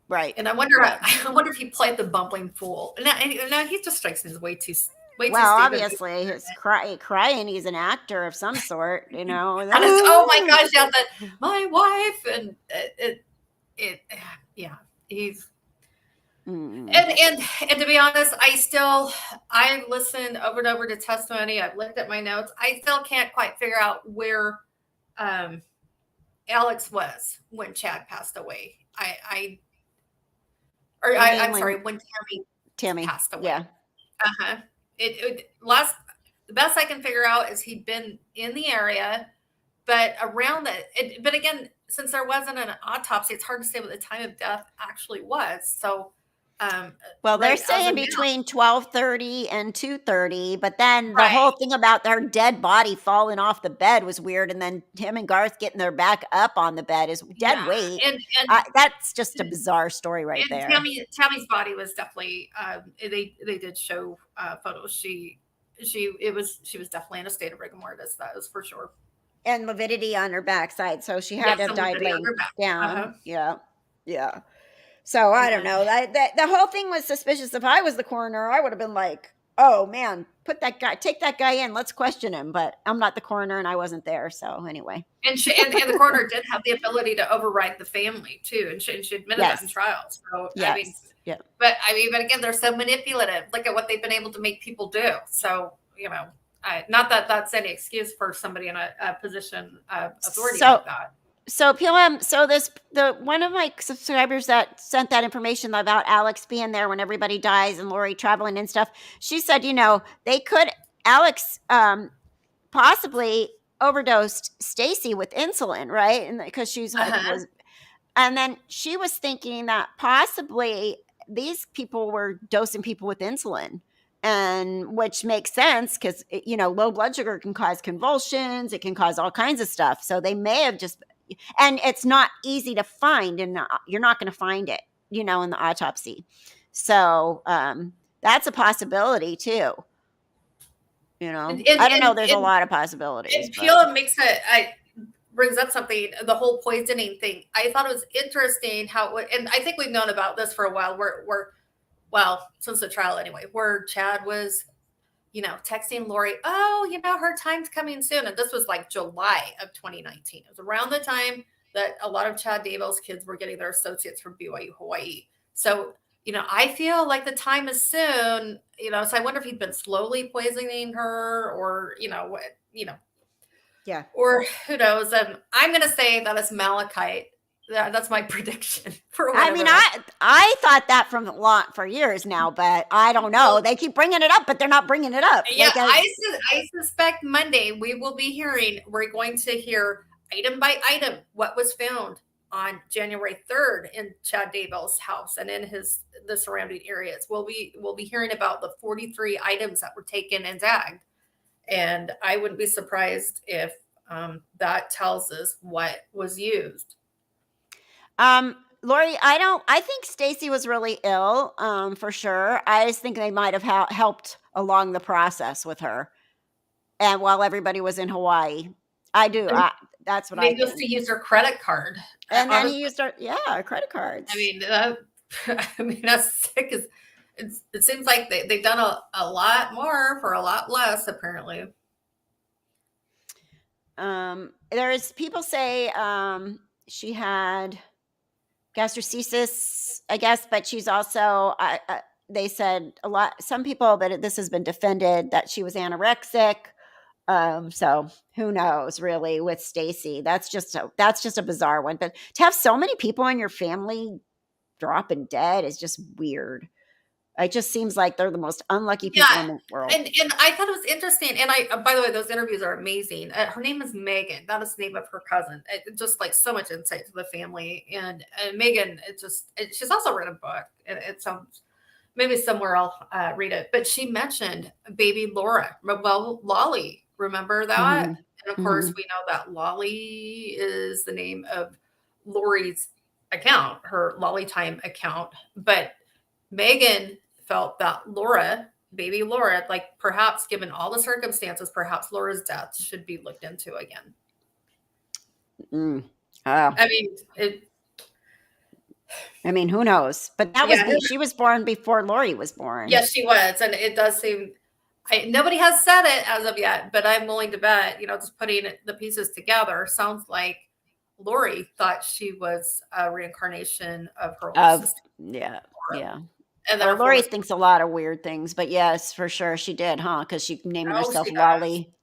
S1: Right.
S2: And I wonder if he played the bumbling fool. Now he just strikes me as way too
S1: well, obviously, he's crying. He's an actor of some sort,
S2: And oh my gosh, yeah, my wife, and he's. And to be honest, I listened over and over to testimony. I've looked at my notes. I still can't quite figure out where Alex was when Chad passed away. I'm sorry, when Tammy passed away.
S1: Yeah.
S2: The best I can figure out is he'd been in the area, but around that. But again, since there wasn't an autopsy, it's hard to say what the time of death actually was. So,
S1: well, they're saying between 12:30 and 2:30, but then the whole thing about their dead body falling off the bed was weird, and then him and Garth getting their back up on the bed is dead weight.
S2: And
S1: that's just a bizarre story right there.
S2: Tammy's body was definitely. They did show photos. She was definitely in a state of rigor mortis. That was for sure.
S1: And lividity on her backside, so she had to have died laying down. Yeah. So I don't know. The whole thing was suspicious. If I was the coroner, I would have been like, "Oh man, take that guy in. Let's question him." But I'm not the coroner, and I wasn't there. So anyway.
S2: And the coroner did have the ability to override the family too, and she admitted that in trial. So but again, they're so manipulative. Look at what they've been able to make people do. So not that that's any excuse for somebody in a position of authority like that.
S1: So PLM, the one of my subscribers that sent that information about Alex being there when everybody dies and Lori traveling and stuff, she said, Alex possibly overdosed Stacy with insulin, right? And because she's and then she was thinking that possibly these people were dosing people with insulin. And which makes sense because low blood sugar can cause convulsions, it can cause all kinds of stuff. So they may have just. And it's not easy to find, and you're not going to find it, in the autopsy. So that's a possibility too. I don't know. There's a lot of possibilities.
S2: And Peel brings up something, the whole poisoning thing. I thought it was interesting how, and I think we've known about this for a while. Since the trial anyway, where Chad was, texting Lori, her time's coming soon. And this was like July of 2019. It was around the time that a lot of Chad Daybell's kids were getting their associates from BYU Hawaii. So, I feel like the time is soon, so I wonder if he'd been slowly poisoning her or,
S1: yeah,
S2: or who knows. I'm going to say that it's malachite. That's my prediction.
S1: I thought that for years now, but I don't know. They keep bringing it up, but they're not bringing it up.
S2: Yeah, I suspect Monday we're going to hear item by item what was found on January 3rd in Chad Daybell's house and in the surrounding areas. We'll be hearing about the 43 items that were taken and tagged, and I wouldn't be surprised if that tells us what was used.
S1: Lori, I think Stacy was really ill, for sure. I just think they might have helped along the process with her. And while everybody was in Hawaii, I do. That's what I think.
S2: They used to use her credit card.
S1: And then he used her credit cards.
S2: That's sick. It seems like they've done a lot more for a lot less, apparently.
S1: There's people say, she had gastroschisis, I guess, but she's also, they said some people, but this has been defended that she was anorexic. So who knows really with Stacy, that's just a bizarre one, but to have so many people in your family dropping dead is just weird. It just seems like they're the most unlucky people in the world.
S2: And I thought it was interesting. And by the way, those interviews are amazing. Her name is Megan. That is the name of her cousin. Just like so much insight to the family. And Megan, she's also written a book. It sounds, maybe somewhere I'll read it. But she mentioned baby Laura. Well, Lolly, remember that? And of course, we know that Lolly is the name of Lori's account, her Lolly Time account. But Megan felt that Laura, baby Laura, like perhaps given all the circumstances, perhaps Laura's death should be looked into again.
S1: I mean, who knows? But that was she was born before Lori was born.
S2: Yes, she was, and it does seem nobody has said it as of yet, but I'm willing to bet, just putting the pieces together, sounds like Lori thought she was a reincarnation of her old sister.
S1: Yeah.
S2: And
S1: Lori thinks a lot of weird things, but yes, for sure she did, huh? Because she named herself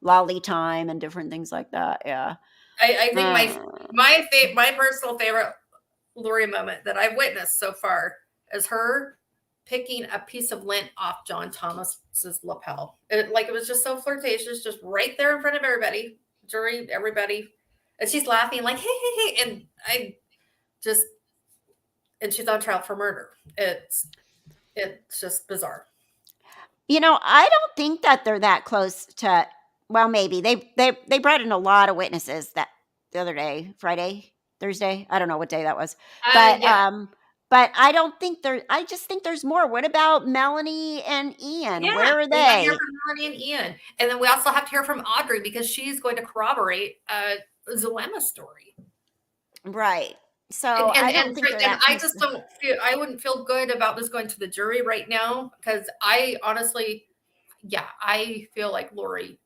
S1: Lolly Time and different things like that. Yeah.
S2: I think my personal favorite Lori moment that I've witnessed so far is her picking a piece of lint off John Thomas's lapel. It was just so flirtatious, just right there in front of everybody, jury, everybody. And she's laughing like, hey. And and she's on trial for murder. It's just bizarre.
S1: I don't think that they're that close to, well, maybe they brought in a lot of witnesses that the other day, Thursday. I don't know what day that was, but I don't think I just think there's more. What about Melanie and Ian?
S2: Yeah,
S1: where are they?
S2: We got to hear from Melanie and Ian. And then we also have to hear from Audrey because she's going to corroborate Zulema's story.
S1: Right. So I don't think
S2: I wouldn't feel good about this going to the jury right now because I honestly, I feel like Lori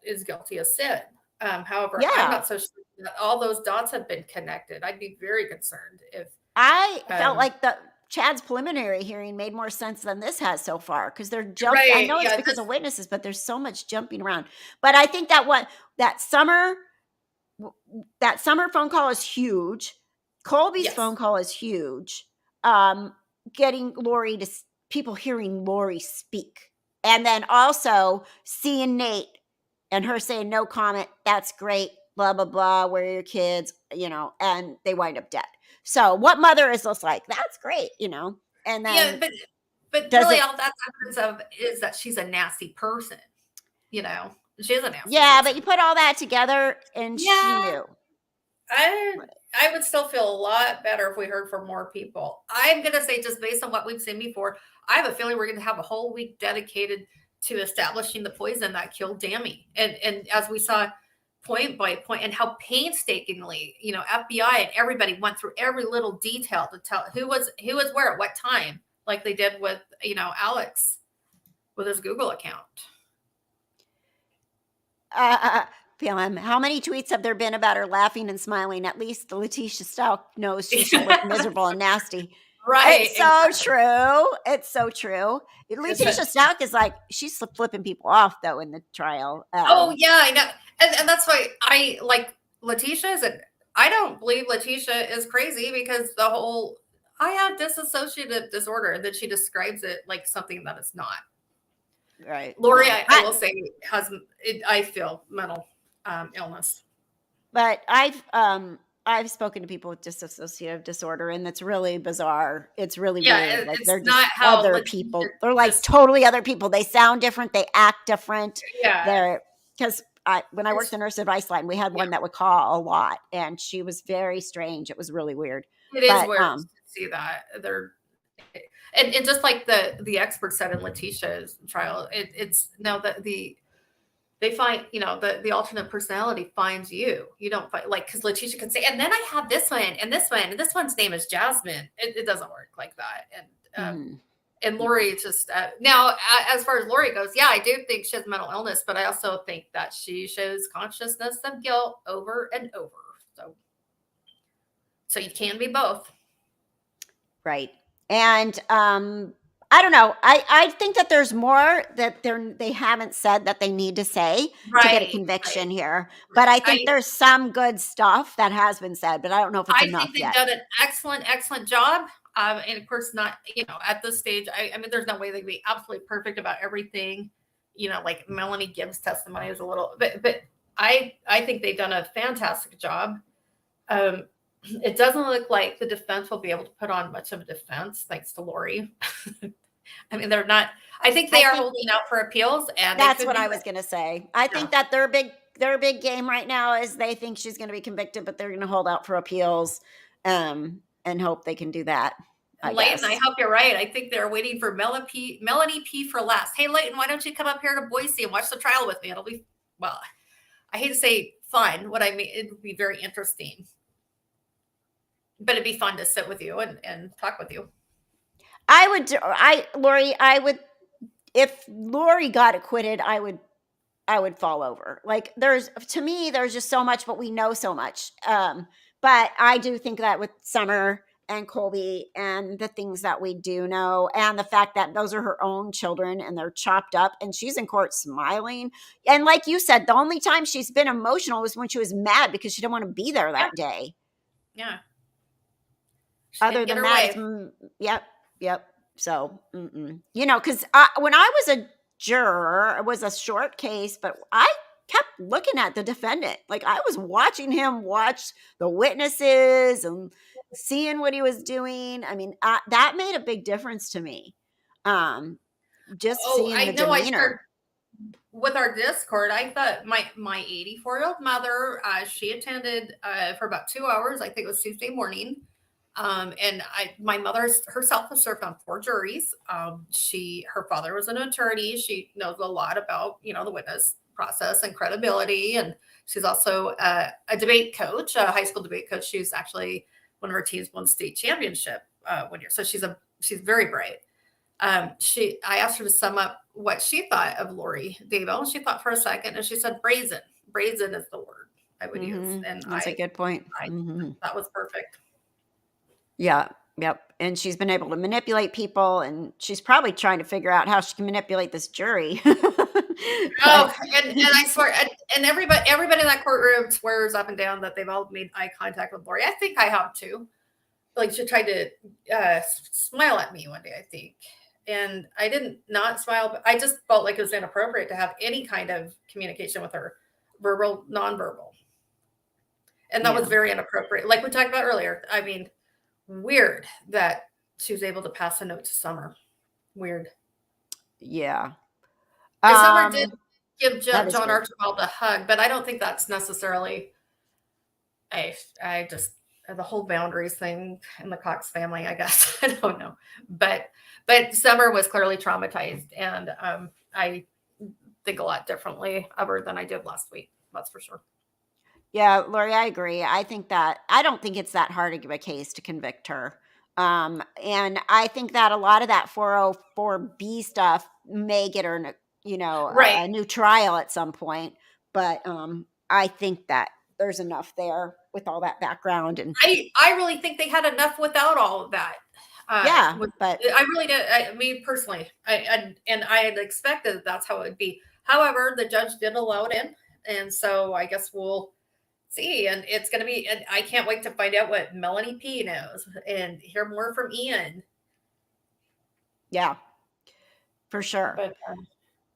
S2: is guilty of sin. However, I'm not so sure that all those dots have been connected. I'd be very concerned if
S1: I felt like Chad's preliminary hearing made more sense than this has so far because they're jumping. Right, I know it's because of witnesses, but there's so much jumping around. But I think that summer phone call is huge. Colby's phone call is huge. Getting Lori to people hearing Lori speak, and then also seeing Nate and her saying no comment. That's great. Blah blah blah. Where are your kids? And they wind up dead. So what mother is this like? That's great. And then
S2: but really all that's evidence of is that she's a nasty person. She is a nasty person.
S1: But you put all that together and she knew.
S2: I would still feel a lot better if we heard from more people. I'm going to say just based on what we've seen before, I have a feeling we're going to have a whole week dedicated to establishing the poison that killed Tammy. And as we saw point by point and how painstakingly, FBI and everybody went through every little detail to tell who was where at what time, like they did with, Alex with his Google account.
S1: PLM, how many tweets have there been about her laughing and smiling? At least Letitia Stout knows she should look miserable and nasty.
S2: Right.
S1: It's so true. It's so true. Letitia Stout is like, she's flipping people off though in the trial.
S2: I know. And that's why I like Letitia I don't believe Letitia is crazy because I have dissociative disorder and then she describes it like something that it's not.
S1: Right.
S2: Lori, I will say I feel mental illness.
S1: But I've spoken to people with dissociative disorder, and it's really bizarre. It's really weird. Like they're just other people. They're like totally other people. They sound different. They act different.
S2: Yeah.
S1: Because when I worked in Nurse Advice Line, we had one that would call a lot, and she was very strange. It was really weird.
S2: It is weird to see that. And just like the expert said in Letitia's trial, it's now that they find, the alternate personality finds you. You don't find because Letitia can say, and then I have this one and this one, and this one's name is Jasmine. It doesn't work like that. And Lori just now, as far as Lori goes, I do think she has mental illness, but I also think that she shows consciousness of guilt over and over. So you can be both.
S1: Right. And I don't know. I think that there's more that they haven't said that they need to say to get a conviction here. But I think there's some good stuff that has been said, but I don't know if it's enough yet.
S2: I think they've done an excellent, excellent job. And of course, not, at this stage, I mean, there's no way they can be absolutely perfect about everything. Like Melanie Gibbs' testimony is a little, but I think they've done a fantastic job. It doesn't look like the defense will be able to put on much of a defense, thanks to Lori. I mean, they're not. I think they are holding out for appeals, and
S1: that's what I was going to say. I think that their big game right now is they think she's going to be convicted, but they're going to hold out for appeals, and hope they can do that.
S2: Leighton, I hope you're right. I think they're waiting for Melanie P for last. Hey, Leighton, why don't you come up here to Boise and watch the trial with me? It'll be, well, I hate to say fun. What I mean, it would be very interesting. But it'd be fun to sit with you and talk with you.
S1: Lori, if Lori got acquitted, I would fall over. Like, to me, there's just so much, but we know so much. But I do think that with Summer and Colby and the things that we do know, and the fact that those are her own children and they're chopped up, and she's in court smiling. And like you said, the only time she's been emotional was when she was mad because she didn't want to be there that day.
S2: Yeah.
S1: Other than that, yep. So, because when I was a juror, it was a short case, but I kept looking at the defendant. Like, I was watching him watch the witnesses and seeing what he was doing. I mean, that made a big difference to me. Just seeing the demeanor.
S2: With our Discord, I thought my 84-year-old mother, she attended for about 2 hours. I think it was Tuesday morning. And my mother herself has served on 4 juries. Her father was an attorney. She knows a lot about, the witness process and credibility. And she's also a debate coach, a high school debate coach. She was actually one of her teams won state championship 1 year. So she's very bright. I asked her to sum up what she thought of Lori Daybell, and she thought for a second, and she said brazen. Brazen is the word I would use. And
S1: that's a good point.
S2: That was perfect.
S1: Yeah. Yep. And she's been able to manipulate people, and she's probably trying to figure out how she can manipulate this jury.
S2: And I swear, and everybody in that courtroom swears up and down that they've all made eye contact with Lori. I think I have too. Like, she tried to smile at me one day, I think. And I didn't not smile, but I just felt like it was inappropriate to have any kind of communication with her, verbal, nonverbal. And that was very inappropriate. Like we talked about earlier. I mean, weird that she was able to pass a note to Summer. Weird.
S1: Yeah.
S2: And Summer did give John Archibald a hug, but I don't think that's necessarily I just the whole boundaries thing in the Cox family, I guess. I don't know. But Summer was clearly traumatized, and I think a lot differently of her than I did last week. That's for sure.
S1: Yeah, Lori, I agree. I don't think it's that hard to give a case to convict her. And I think that a lot of that 404B stuff may get her, a new trial at some point. But I think that there's enough there with all that background. And
S2: I really think they had enough without all of that.
S1: But
S2: I really did. Me personally, I had expected that's how it would be. However, the judge did allow it in, and so I guess we'll see. And it's going to be. And I can't wait to find out what Melanie P knows and hear more from Ian.
S1: Yeah, for sure.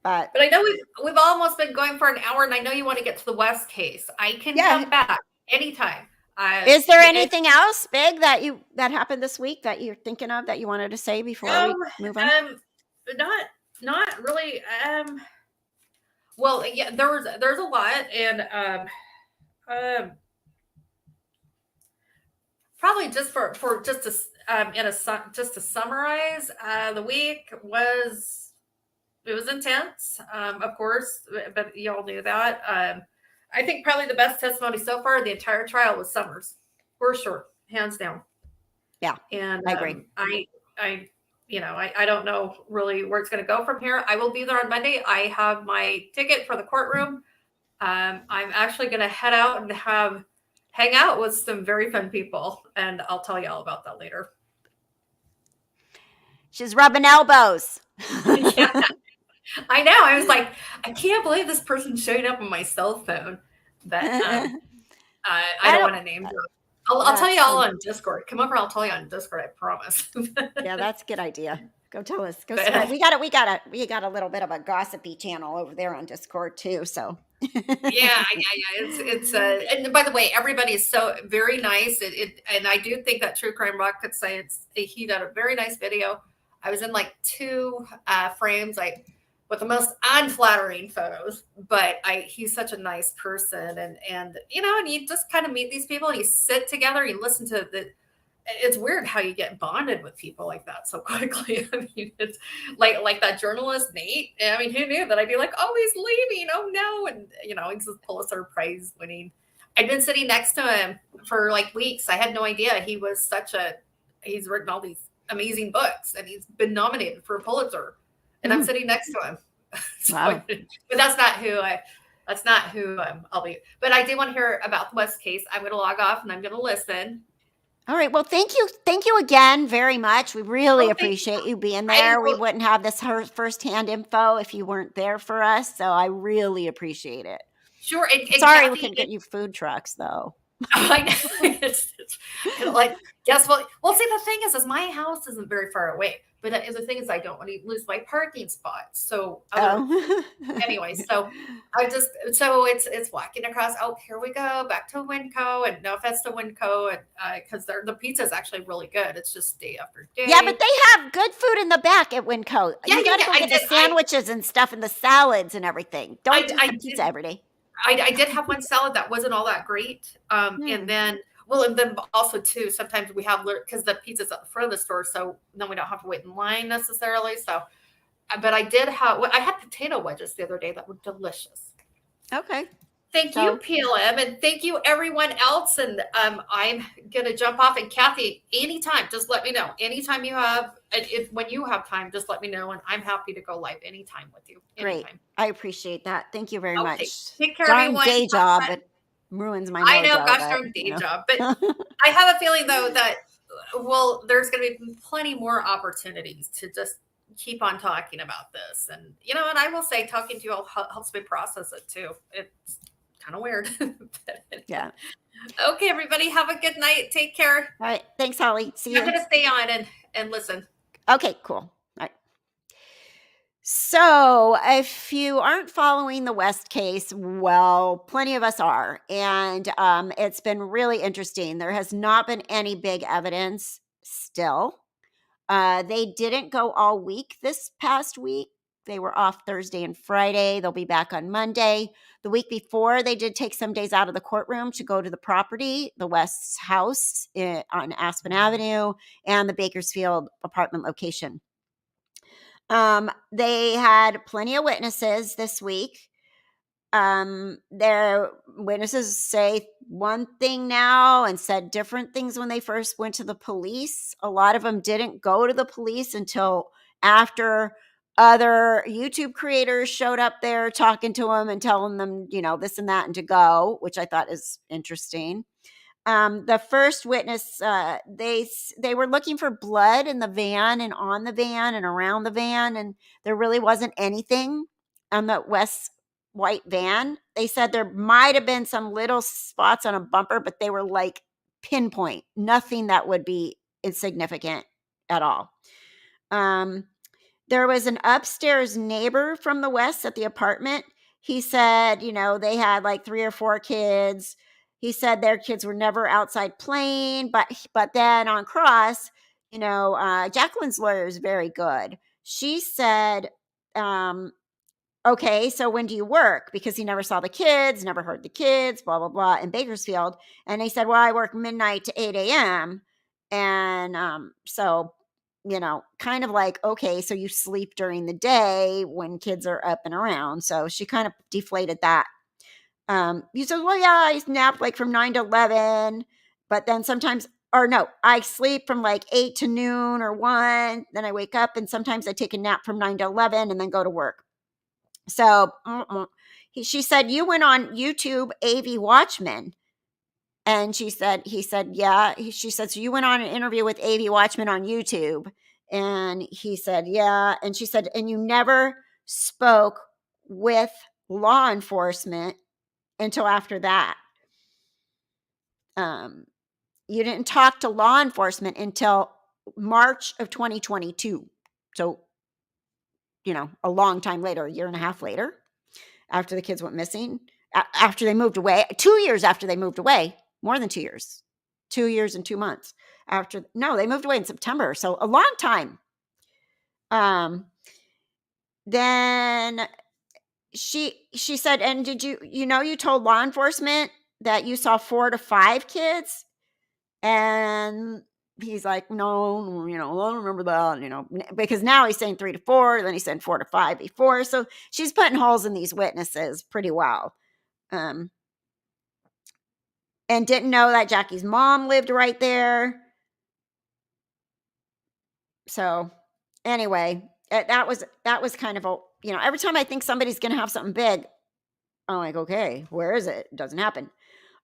S2: But I know we've almost been going for an hour, and I know you want to get to the West case. I can come back anytime.
S1: Is there anything else big that happened this week that you're thinking of that you wanted to say before we move on?
S2: Not really. Well, yeah, there's a lot, and probably just to summarize, the week was. It was intense, of course, but you all knew that. I think probably the best testimony so far in the entire trial was Summers, for sure, hands down.
S1: Yeah,
S2: and
S1: I agree.
S2: I don't know really where it's going to go from here. I will be there on Monday. I have my ticket for the courtroom. I'm actually going to head out and hang out with some very fun people, and I'll tell you all about that later.
S1: She's rubbing elbows.
S2: Yeah. I know. I was like, I can't believe this person's showing up on my cell phone. But I don't want to name drop. I'll tell you all on Discord. Come over, I'll tell you on Discord, I promise.
S1: Yeah, that's a good idea. Go tell us. Go
S2: But,
S1: spread. We got a little bit of a gossipy channel over there on Discord too. So
S2: yeah. It's and by the way, everybody is so very nice. And I do think that True Crime Rocket Science, he did a very nice video. I was in like 2 frames, like with the most unflattering photos, but he's such a nice person, and you just kind of meet these people and you sit together, you listen to it's weird how you get bonded with people like that so quickly. I mean, it's like that journalist Nate. I mean, who knew that I'd be like, oh, he's leaving. Oh no. And he's a Pulitzer Prize winning. I'd been sitting next to him for like weeks. I had no idea he was he's written all these amazing books and he's been nominated for a Pulitzer. And I'm sitting next to him. So,
S1: wow.
S2: But that's not who I'll be. But I do want to hear about the West case. I'm going to log off and I'm going to listen.
S1: All right. Well, thank you again very much. We really appreciate you being there. We wouldn't have this firsthand info if you weren't there for us. So I really appreciate it.
S2: Sure. And
S1: sorry,
S2: Kathy,
S1: we couldn't get you food trucks though.
S2: I know. It's like, guess what? Well, see, the thing is my house isn't very far away. But the thing is, I don't want to lose my parking spot. So anyway, so it's walking across. Oh, here we go back to Winco, and no offense to Winco, and because the pizza is actually really good. It's just day after day.
S1: Yeah, but they have good food in the back at Winco. You got to go get the sandwiches and stuff, and the salads and everything. Don't eat pizza every day.
S2: I did have one salad that wasn't all that great, and then. Well, and then also too, sometimes we have, because the pizza's at the front of the store, so then we don't have to wait in line necessarily. So, but I had potato wedges the other day that were delicious.
S1: Okay.
S2: Thank you, PLM, and thank you everyone else. And I'm gonna jump off. And Kathy, anytime, just let me know. Anytime you have, when you have time, just let me know, and I'm happy to go live anytime with you. Anytime.
S1: Great, I appreciate that. Thank you very much.
S2: Take care,
S1: darn
S2: everyone.
S1: Day job, but ruins my mojo.
S2: I know, gosh darn day job, but I have a feeling though that there's going to be plenty more opportunities to just keep on talking about this, and and I will say, talking to you all helps me process it too. It's kind of weird.
S1: Yeah.
S2: Okay, everybody, have a good night. Take care.
S1: All right, thanks, Holly. See you.
S2: I'm going to stay on and listen.
S1: Okay, cool. So if you aren't following the West case, well, plenty of us are. And it's been really interesting. There has not been any big evidence still. They didn't go all week this past week. They were off Thursday and Friday. They'll be back on Monday. The week before, they did take some days out of the courtroom to go to the property, the West's house on Aspen Avenue, and the Bakersfield apartment location. They had plenty of witnesses this week. Their witnesses say one thing now and said different things when they first went to the police. A lot of them didn't go to the police until after other YouTube creators showed up there talking to them and telling them, this and that and to go, which I thought is interesting. The first witness, they were looking for blood in the van and on the van and around the van, and there really wasn't anything on the West white van. They said there might have been some little spots on a bumper, but they were like pinpoint, nothing that would be insignificant at all. There was an upstairs neighbor from the West at the apartment. He said, they had like 3 or 4 kids. He said their kids were never outside playing, but then on cross, Jacqueline's lawyer is very good. She said, okay, so when do you work? Because he never saw the kids, never heard the kids, blah, blah, blah, in Bakersfield. And he said, well, I work midnight to 8 a.m. And so, kind of like, okay, so you sleep during the day when kids are up and around. So she kind of deflated that. He says, well, yeah, I nap like from 9 to 11, but then sometimes, or no, I sleep from like 8 to noon or 1. Then I wake up and sometimes I take a nap from 9 to 11 and then go to work. So she said, you went on YouTube, AV Watchman. And he said, yeah. She said, so you went on an interview with AV Watchman on YouTube. And he said, yeah. And she said, and you never spoke with law enforcement until after that. you didn't talk to law enforcement until March of 2022. So, a long time later, a year and a half later, after the kids went missing, after they moved away, 2 years after they moved away, more than 2 years, 2 years and 2 months after. No, they moved away in September. So a long time. Then she said, and did you told law enforcement that you saw 4 to 5 kids? And he's like, no, I don't remember that, because now he's saying 3 to 4, then he said 4 to 5 before. So she's putting holes in these witnesses pretty well. And didn't know that Jackie's mom lived right there. So anyway, that was kind of every time I think somebody's going to have something big, I'm like, okay, where is it? It doesn't happen.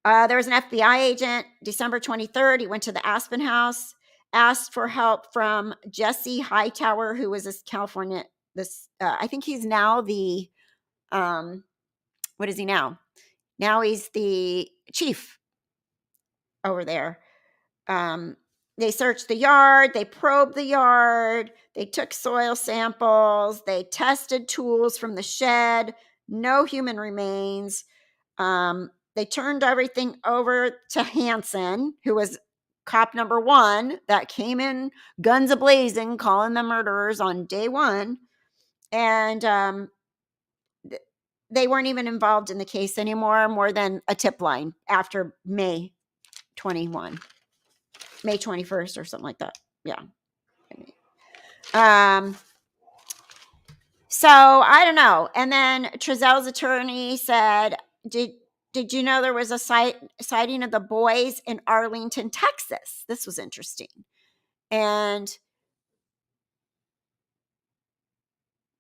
S1: There was an FBI agent, December 23rd. He went to the Aspen house, asked for help from Jesse Hightower, who was this California, I think he's now the, what is he now? Now he's the chief over there. They searched the yard, they probed the yard, they took soil samples, they tested tools from the shed, no human remains. They turned everything over to Hansen, who was cop number 1 that came in guns a-blazing, calling them murderers on day 1. And they weren't even involved in the case anymore, more than a tip line after May 21st or something like that. Yeah. So I don't know. And then Trazelle's attorney said, did you know there was a sighting of the boys in Arlington, Texas? This was interesting. And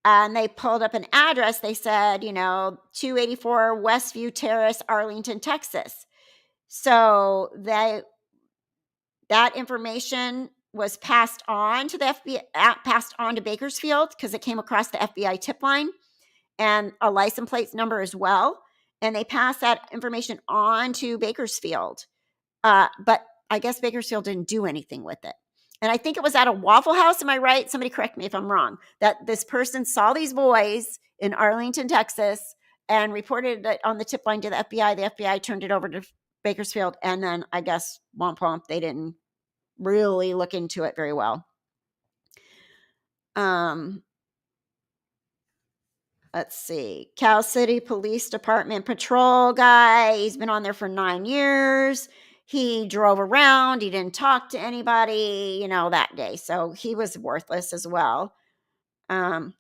S1: they pulled up an address. They said, 284 Westview Terrace, Arlington, Texas. So that information was passed on to the FBI, passed on to Bakersfield, because it came across the FBI tip line and a license plate number as well. And they passed that information on to Bakersfield. But I guess Bakersfield didn't do anything with it. And I think it was at a Waffle House. Am I right? Somebody correct me if I'm wrong. That this person saw these boys in Arlington, Texas, and reported it on the tip line to the FBI. The FBI turned it over to Bakersfield. And then I guess, womp womp, they didn't really look into it very well. Let's see. Cal City Police Department patrol guy. He's been on there for 9 years. He drove around. He didn't talk to anybody, that day. So he was worthless as well. Then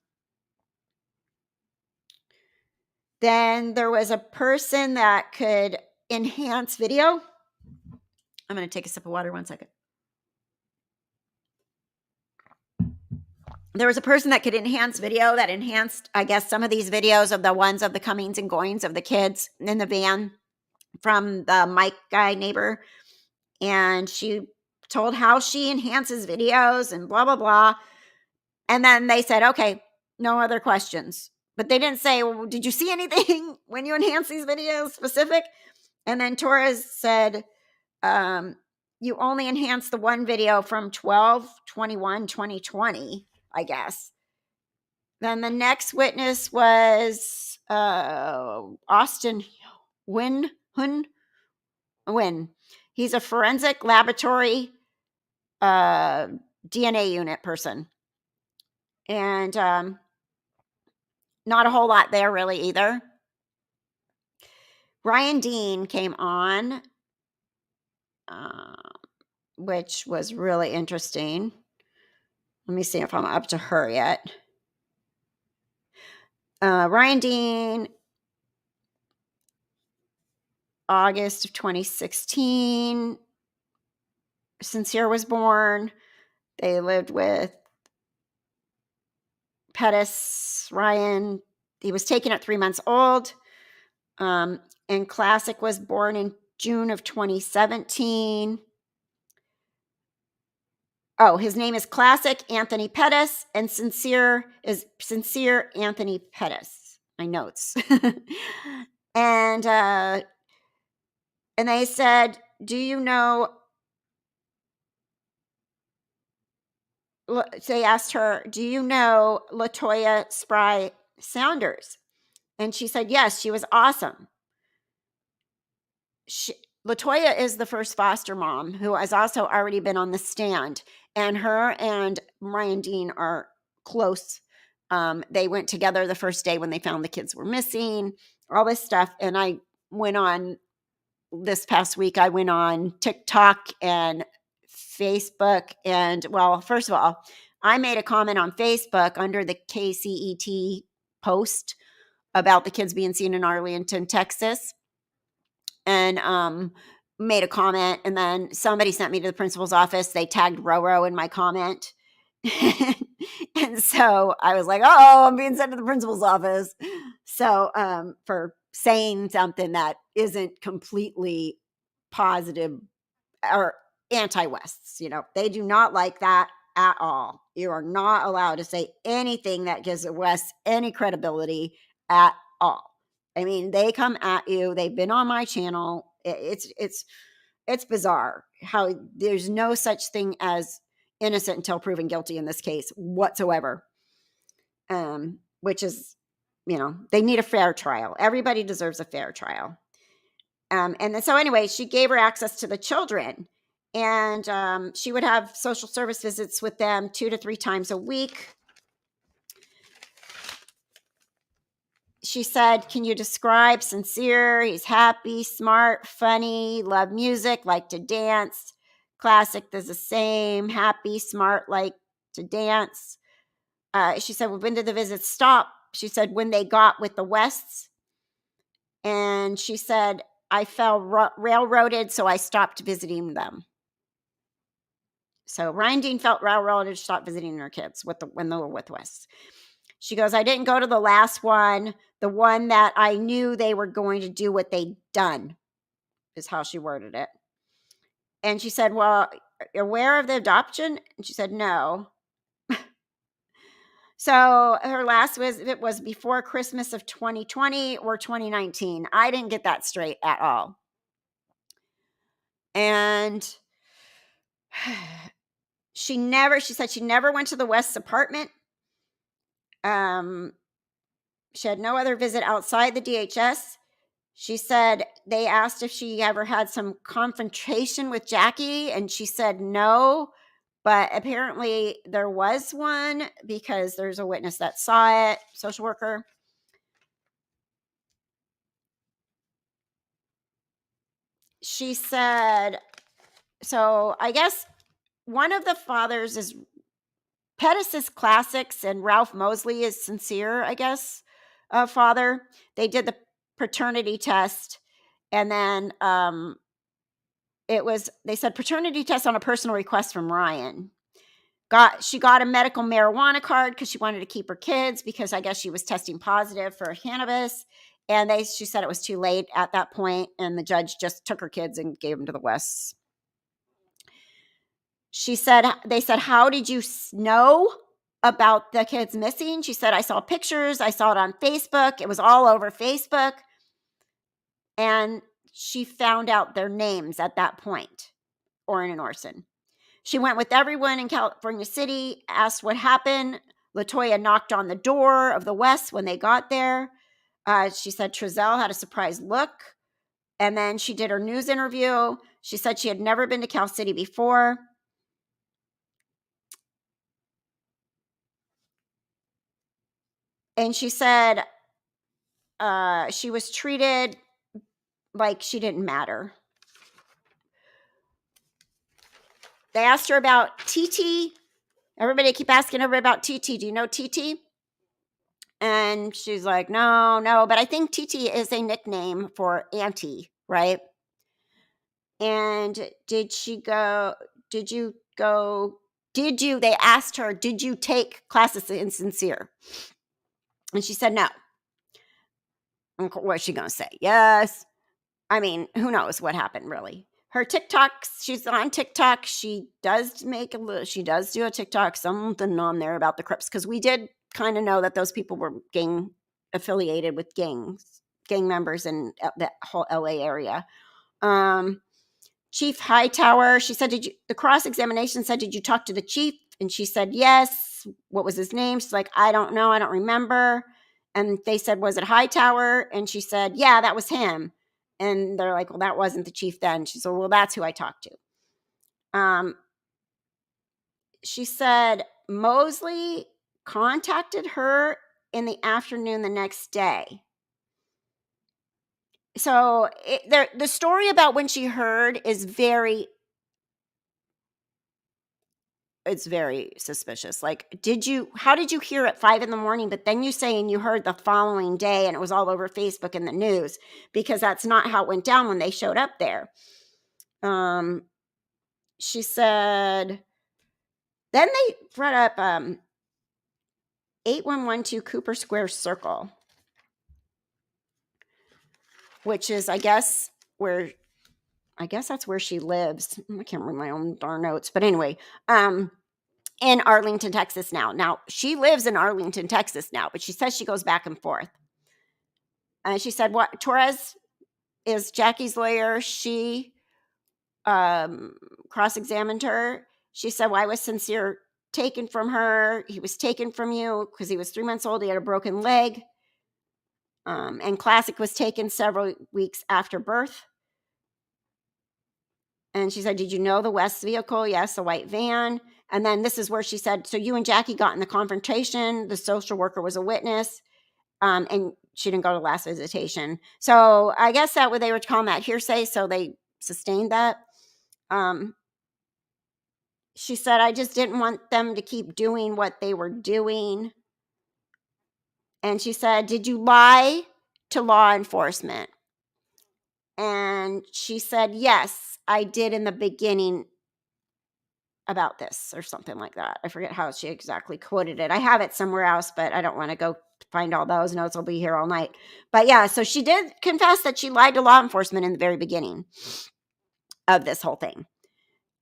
S1: there was a person that could enhance video. I'm going to take a sip of water 1 second. There was a person that could enhance video that enhanced, I guess, some of these videos of the ones of the comings and goings of the kids in the van from the Mike guy neighbor. And she told how she enhances videos and blah, blah, blah. And then they said, okay, no other questions. But they didn't say, well, did you see anything when you enhance these videos specific? And then Torres said, you only enhanced the one video from 12/21/2020, I guess. Then the next witness was Austin Wynn. He's a forensic laboratory DNA unit person. And not a whole lot there really either. Ryan Dean came on, which was really interesting. Let me see if I'm up to her yet. Ryan Dean, August of 2016, Sincere was born. They lived with Pettis, Ryan. He was taken at 3 months old. And Classic was born in June of 2017. Oh, his name is Classic Anthony Pettis, and Sincere is Sincere Anthony Pettis. My notes. And they said, do you know they asked her, do you know LaToya Spry Saunders? And she said, yes, she was awesome. LaToya is the first foster mom who has also already been on the stand, and her and Ryan Dean are close. They went together the first day when they found the kids were missing, all this stuff. And I went on this past week, I went on TikTok and Facebook. And well, first of all, I made a comment on Facebook under the KCET post about the kids being seen in Arlington, Texas, and made a comment, and then somebody sent me to the principal's office. They tagged Roro in my comment. And so I was like, oh, I'm being sent to the principal's office. So for saying something that isn't completely positive or anti-Wests, they do not like that at all. You are not allowed to say anything that gives the West any credibility at all. I mean, they come at you. They've been on my channel. It's bizarre how there's no such thing as innocent until proven guilty in this case whatsoever. Which is, they need a fair trial. Everybody deserves a fair trial. And then, so anyway, she gave her access to the children, and she would have social service visits with them 2 to 3 times a week. She said, can you describe Sincere? He's happy, smart, funny, love music, like to dance. Classic does the same. Happy, smart, like to dance. She said, well, when did the visits stop? She said, when they got with the Wests. And she said, I felt railroaded, so I stopped visiting them. So Ryan Dean felt railroaded, stopped visiting her kids when they were with West. She goes, I didn't go to the last one, the one that I knew they were going to do what they'd done, is how she worded it. And she said, well, aware of the adoption? And she said, no. So her last visit was before Christmas of 2020 or 2019. I didn't get that straight at all. And she said she never went to the West's apartment. She had no other visit outside the DHS. She said they asked if she ever had some confrontation with Jackie, and she said no, but apparently there was one because there's a witness that saw it, social worker. She said, so I guess one of the fathers is Pettis' Classics and Ralph Mosley is Sincere, I guess, father. They did the paternity test, and then they said paternity test on a personal request from Ryan. She got a medical marijuana card because she wanted to keep her kids, because I guess she was testing positive for cannabis. And she said it was too late at that point, and the judge just took her kids and gave them to the Wests. They said, how did you know about the kids missing? She said, I saw pictures. I saw it on Facebook. It was all over Facebook. And she found out their names at that point, Orrin and Orson. She went with everyone in California City, asked what happened. LaToya knocked on the door of the West when they got there. She said Trezel had a surprised look. And then she did her news interview. She said she had never been to Cal City before. And she said she was treated like she didn't matter. They asked her about TT. Everybody keep asking her about TT. Do you know TT? And she's like, no. But I think TT is a nickname for auntie, right? And they asked her, did you take classes in Sincere? And she said no. What's she going to say? Yes. I mean, who knows what happened, really. Her TikToks, she's on TikTok. She does do a TikTok, something on there about the Crips, because we did kind of know that those people were gang affiliated with gang members in that whole LA area. Chief Hightower, she said, the cross-examination said, did you talk to the chief? And she said, yes. What was his name? She's like, I don't know. I don't remember. And they said, was it Hightower? And she said, yeah, that was him. And they're like, well, that wasn't the chief then. She said, well, that's who I talked to. She said Mosley contacted her in the afternoon the next day. So the story about when she heard is it's very suspicious. Like, how did you hear at 5 a.m, but then you saying you heard the following day and it was all over Facebook and the news? Because that's not how it went down when they showed up there. She said, then they brought up 8112 Cooper Square Circle, which is, I guess that's where she lives. I can't read my own darn notes, but anyway, in Arlington, Texas now. Now, she lives in Arlington, Texas now, but she says she goes back and forth. And she said, what Torres is Jackie's lawyer. She cross-examined her. She said, why was Sincere taken from her? He was taken from you because he was 3 months old. He had a broken leg. And Classic was taken several weeks after birth. And she said, did you know the West vehicle? Yes, a white van. And then this is where she said, so you and Jackie got in the confrontation. The social worker was a witness. And she didn't go to last visitation. So I guess they were calling that hearsay. So they sustained that. She said, I just didn't want them to keep doing what they were doing. And she said, did you lie to law enforcement? And she said, yes, I did in the beginning about this, or something like that. I forget how she exactly quoted it. I have it somewhere else, but I don't want to go find all those notes. I'll be here all night. But yeah, so she did confess that she lied to law enforcement in the very beginning of this whole thing.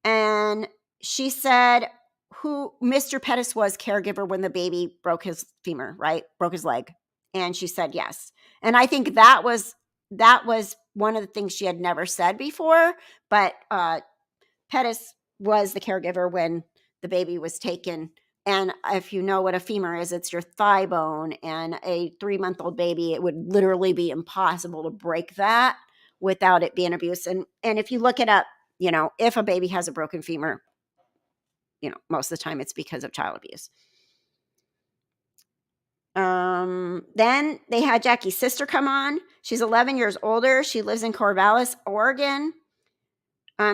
S1: And she said who Mr. Pettis was caregiver when the baby broke his femur, right? Broke his leg. And she said yes. And I think that was one of the things she had never said before, but Pettis was the caregiver when the baby was taken. And if you know what a femur is, it's your thigh bone. And a 3-month-old baby, it would literally be impossible to break that without it being abuse. And if you look it up, if a baby has a broken femur, most of the time it's because of child abuse. Then they had Jackie's sister come on. She's 11 years older. She lives in Corvallis, Oregon.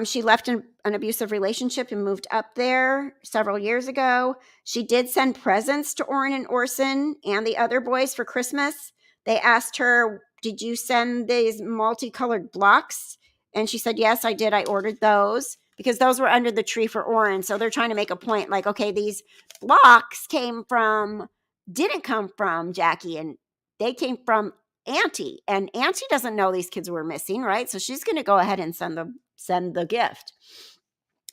S1: She left an abusive relationship and moved up there several years ago. She did send presents to Orrin and Orson and the other boys for Christmas. They asked her, did you send these multicolored blocks? And she said, yes, I did. I ordered those because those were under the tree for Orrin. So they're trying to make a point like, okay, these blocks didn't come from Jackie, and they came from Auntie. And Auntie doesn't know these kids were missing, right? So she's going to go ahead and send the gift.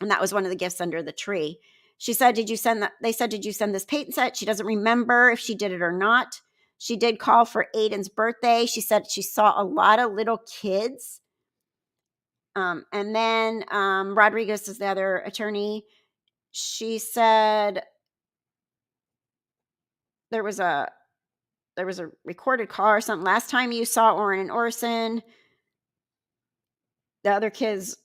S1: And that was one of the gifts under the tree. She said, did you send that? They said, did you send this paint set? She doesn't remember if she did it or not. She did call for Aiden's birthday. She said she saw a lot of little kids. And then Rodriguez is the other attorney. She said there was a recorded call or something. Last time you saw Orrin and Orson, the other kids,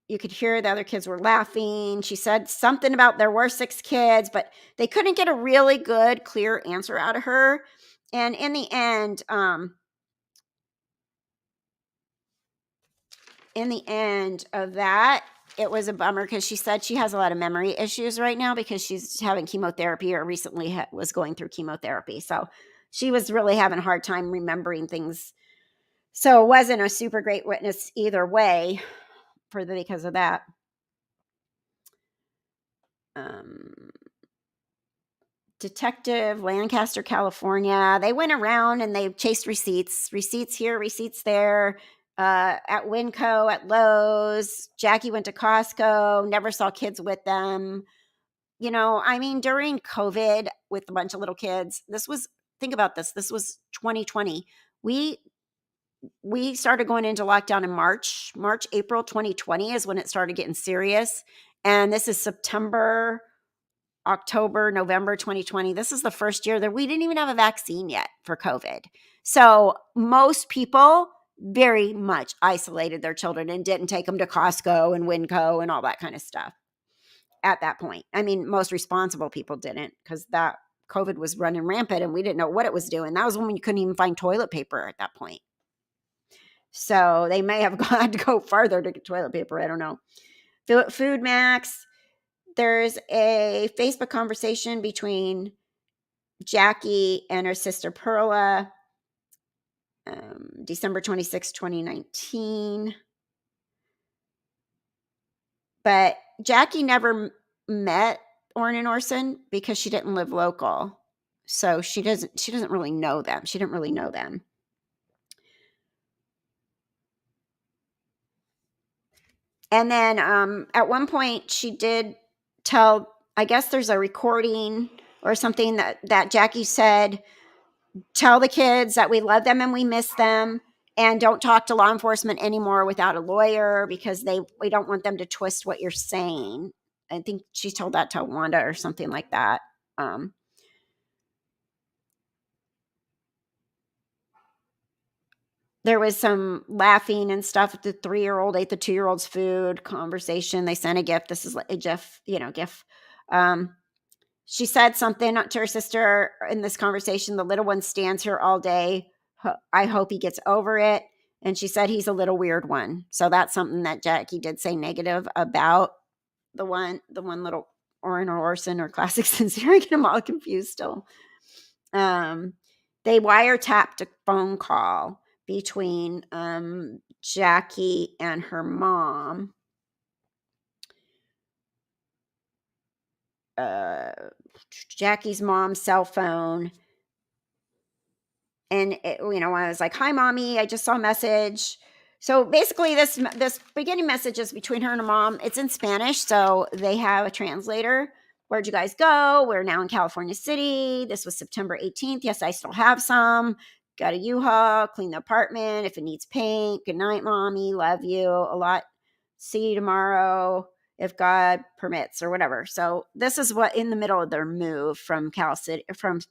S1: you could hear the other kids were laughing. She said something about there were 6 kids, but they couldn't get a really good, clear answer out of her. And in the end of that, it was a bummer because she said she has a lot of memory issues right now because she's having chemotherapy, or recently was going through chemotherapy. So she was really having a hard time remembering things. So it wasn't a super great witness either way because of that. Detective Lancaster, California. They went around and they chased receipts here, receipts there, at Winco, at Lowe's. Jackie went to Costco, never saw kids with them. During COVID with a bunch of little kids, think about this. This was 2020. We started going into lockdown in March, April 2020 is when it started getting serious. And this is September October, November 2020. This is the first year that we didn't even have a vaccine yet for COVID. So most people very much isolated their children and didn't take them to Costco and Winco and all that kind of stuff at that point. I mean, most responsible people didn't, because that COVID was running rampant and we didn't know what it was doing. That was when you couldn't even find toilet paper at that point. So they may have had to go farther to get toilet paper. I don't know. Food Max. There's a Facebook conversation between Jackie and her sister Perla, December 26, 2019. But Jackie never met Orrin and Orson because she didn't live local. So she doesn't really know them. She didn't really know them. And then at one point she did tell, I guess there's a recording or something that Jackie said, tell the kids that we love them and we miss them, and don't talk to law enforcement anymore without a lawyer because we don't want them to twist what you're saying. I think she told that to Wanda or something like that. There was some laughing and stuff. The 3-year-old ate the 2-year-old's food conversation. They sent a gift. This is a GIF, GIF. She said something to her sister in this conversation. The little one stands here all day. I hope he gets over it. And she said he's a little weird one. So that's something that Jackie did say negative about the one little Orrin or Orson or Classic Sincere. I get them all confused still. They wiretapped a phone call between Jackie and her mom. Jackie's mom's cell phone. And I was like, "Hi, mommy, I just saw a message." So basically this beginning message is between her and her mom. It's in Spanish, so they have a translator. Where'd you guys go? We're now in California City. This was September 18th. Yes, I still have some. Got a U-Haul, clean the apartment if it needs paint. Good night, mommy. Love you a lot. See you tomorrow if God permits, or whatever. So this is what in the middle of their move from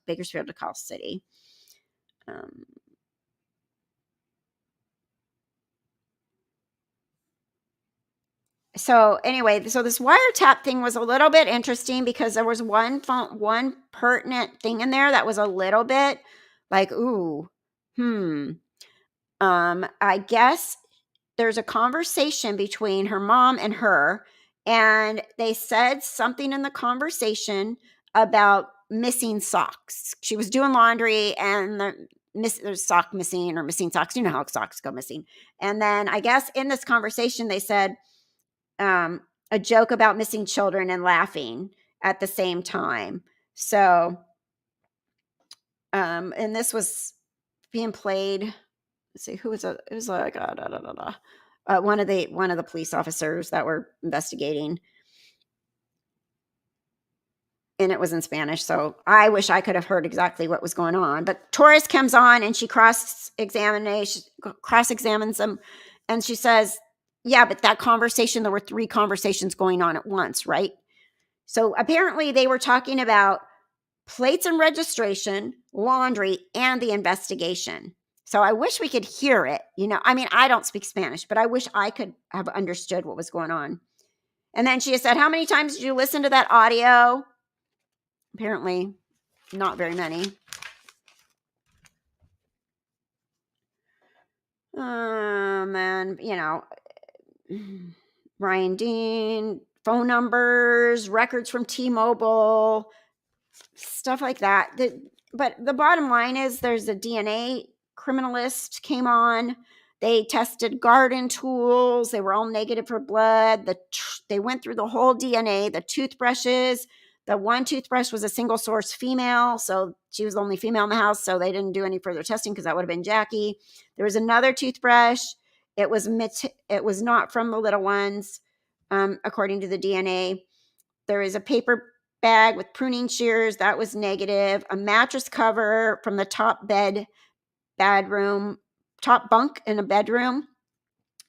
S1: Bakersfield to Cal City. So anyway, this wiretap thing was a little bit interesting because there was one pertinent thing in there that was a little bit like, ooh, I guess there's a conversation between her mom and her, and they said something in the conversation about missing socks. She was doing laundry and there's sock missing or missing socks. You know how socks go missing. And then I guess in this conversation, they said a joke about missing children and laughing at the same time. So, and this was being played. Let's see, who was it? It was like one of the police officers that were investigating, and it was in Spanish. So I wish I could have heard exactly what was going on. But Torres comes on and she cross-examines them, and she says, "Yeah, but that conversation, there were 3 conversations going on at once, right?" So apparently they were talking about plates and registration, laundry, and the investigation. So I wish we could hear it. I mean, I don't speak Spanish, but I wish I could have understood what was going on. And then she said, "How many times did you listen to that audio?" Apparently not very many. And Ryan Dean, phone numbers, records from T-Mobile, stuff like that. But the bottom line is there's a DNA criminalist came on. They tested garden tools. They were all negative for blood. They went through the whole DNA, the toothbrushes. The one toothbrush was a single source female, so she was the only female in the house, so they didn't do any further testing because that would have been Jackie. There was another toothbrush. It was not from the little ones, according to the DNA. There is a paper bag with pruning shears. That was negative. A mattress cover from the top bunk in a bedroom.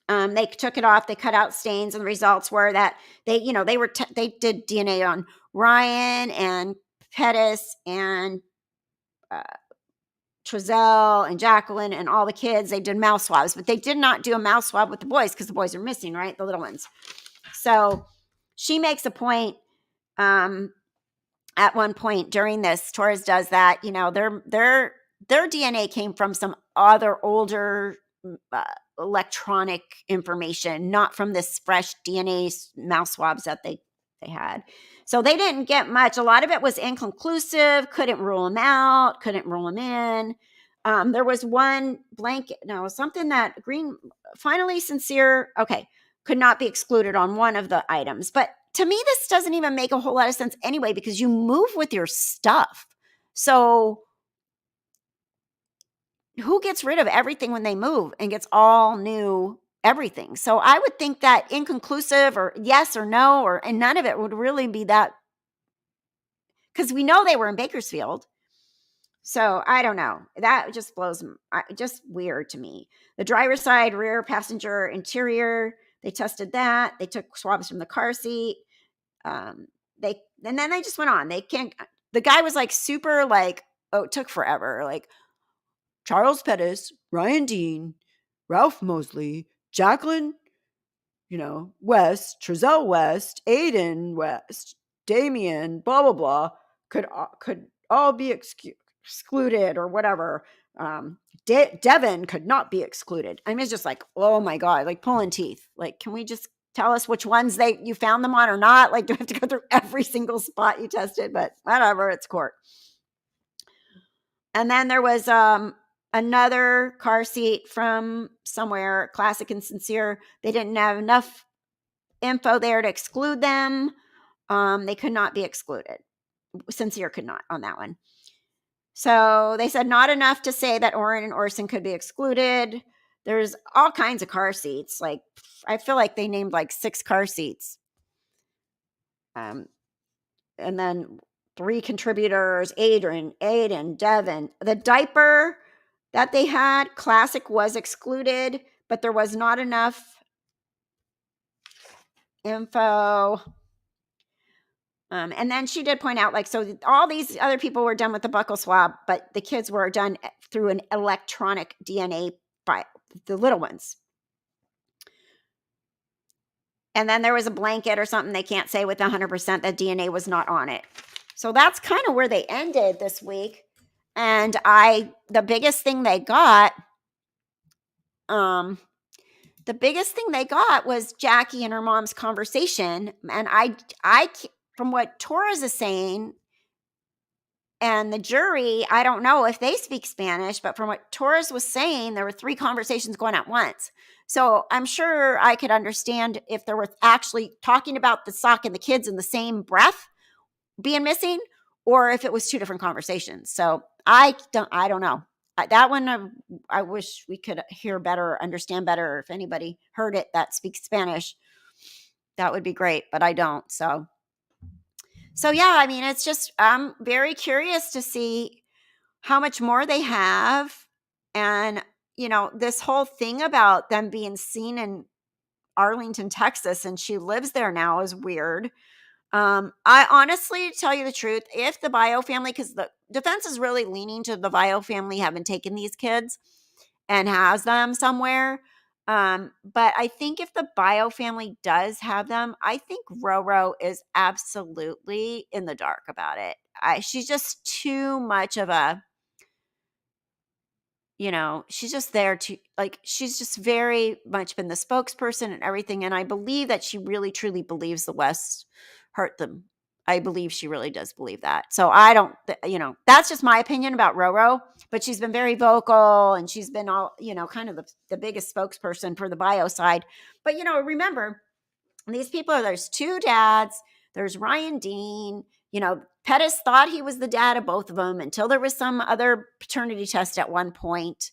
S1: They took it off. They cut out stains, and the results were that they did DNA on Ryan and Pettis and Trezel and Jacqueline and all the kids, they did mouth swabs, but they did not do a mouth swab with the boys because the boys are missing, right? The little ones. So she makes a point at one point during this, Torres does that, their DNA came from some other older electronic information, not from this fresh DNA mouth swabs that they had. So they didn't get much. A lot of it was inconclusive, couldn't rule them out, couldn't rule them in. There was one something that finally sincere, could not be excluded on one of the items. But to me, this doesn't even make a whole lot of sense anyway, because you move with your stuff. So who gets rid of everything when they move and gets all new everything? So I would think that inconclusive or yes or no, and none of it would really be that, because we know they were in Bakersfield. So I don't know. That just just weird to me. The driver's side, rear passenger, interior, they tested that. They took swabs from the car seat. And then they just went on. The guy was like super like, oh, it took forever. Like Charles Pettis, Ryan Dean, Ralph Mosley, Jacqueline, West, Trezel West, Aiden West, Damien, blah, blah, blah, could all be excluded or whatever. Devin could not be excluded. I mean, it's just like, oh my God, like pulling teeth. Like, can we just tell us which ones you found them on or not? Like, do we have to go through every single spot you tested? But whatever, it's court. And then there was another car seat from somewhere, Classic and Sincere. They didn't have enough info there to exclude them. They could not be excluded. Sincere could not on that one. So they said not enough to say that Orrin and Orson could be excluded. There's all kinds of car seats. Like, I feel like they named like 6 car seats. And then 3 contributors, Aiden, Devin. The diaper that they had, Classic, was excluded, but there was not enough info. And then she did point out, like, so all these other people were done with the buccal swab, but the kids were done through an electronic DNA by the little ones. And then there was a blanket or something they can't say with 100% that DNA was not on it. So that's kind of where they ended this week. And the biggest thing they got was Jackie and her mom's conversation. And I from what Torres is saying, and the jury, I don't know if they speak Spanish, but from what Torres was saying, there were 3 conversations going at once. So I'm sure I could understand if they were actually talking about the sock and the kids in the same breath being missing, or if it was 2 different conversations. So I don't know. That one, I wish we could hear better, understand better. If anybody heard it that speaks Spanish, that would be great, but I don't. So yeah, I mean, it's just, I'm very curious to see how much more they have. And, this whole thing about them being seen in Arlington, Texas, and she lives there now is weird. I honestly, to tell you the truth, if the Vallow family, because the defense is really leaning to the Vallow family having taken these kids and has them somewhere. But I think if the Vallow family does have them, I think Roro is absolutely in the dark about it. She's just too much of a, she's just there to, like, she's just very much been the spokesperson and everything. And I believe that she really, truly believes the West hurt them. I believe she really does believe that. So I don't, that's just my opinion about Roro, but she's been very vocal and she's been all, kind of the biggest spokesperson for the Vallow side. But, remember, these people, there's 2 dads, there's Ryan Dean, Pettis thought he was the dad of both of them until there was some other paternity test at one point.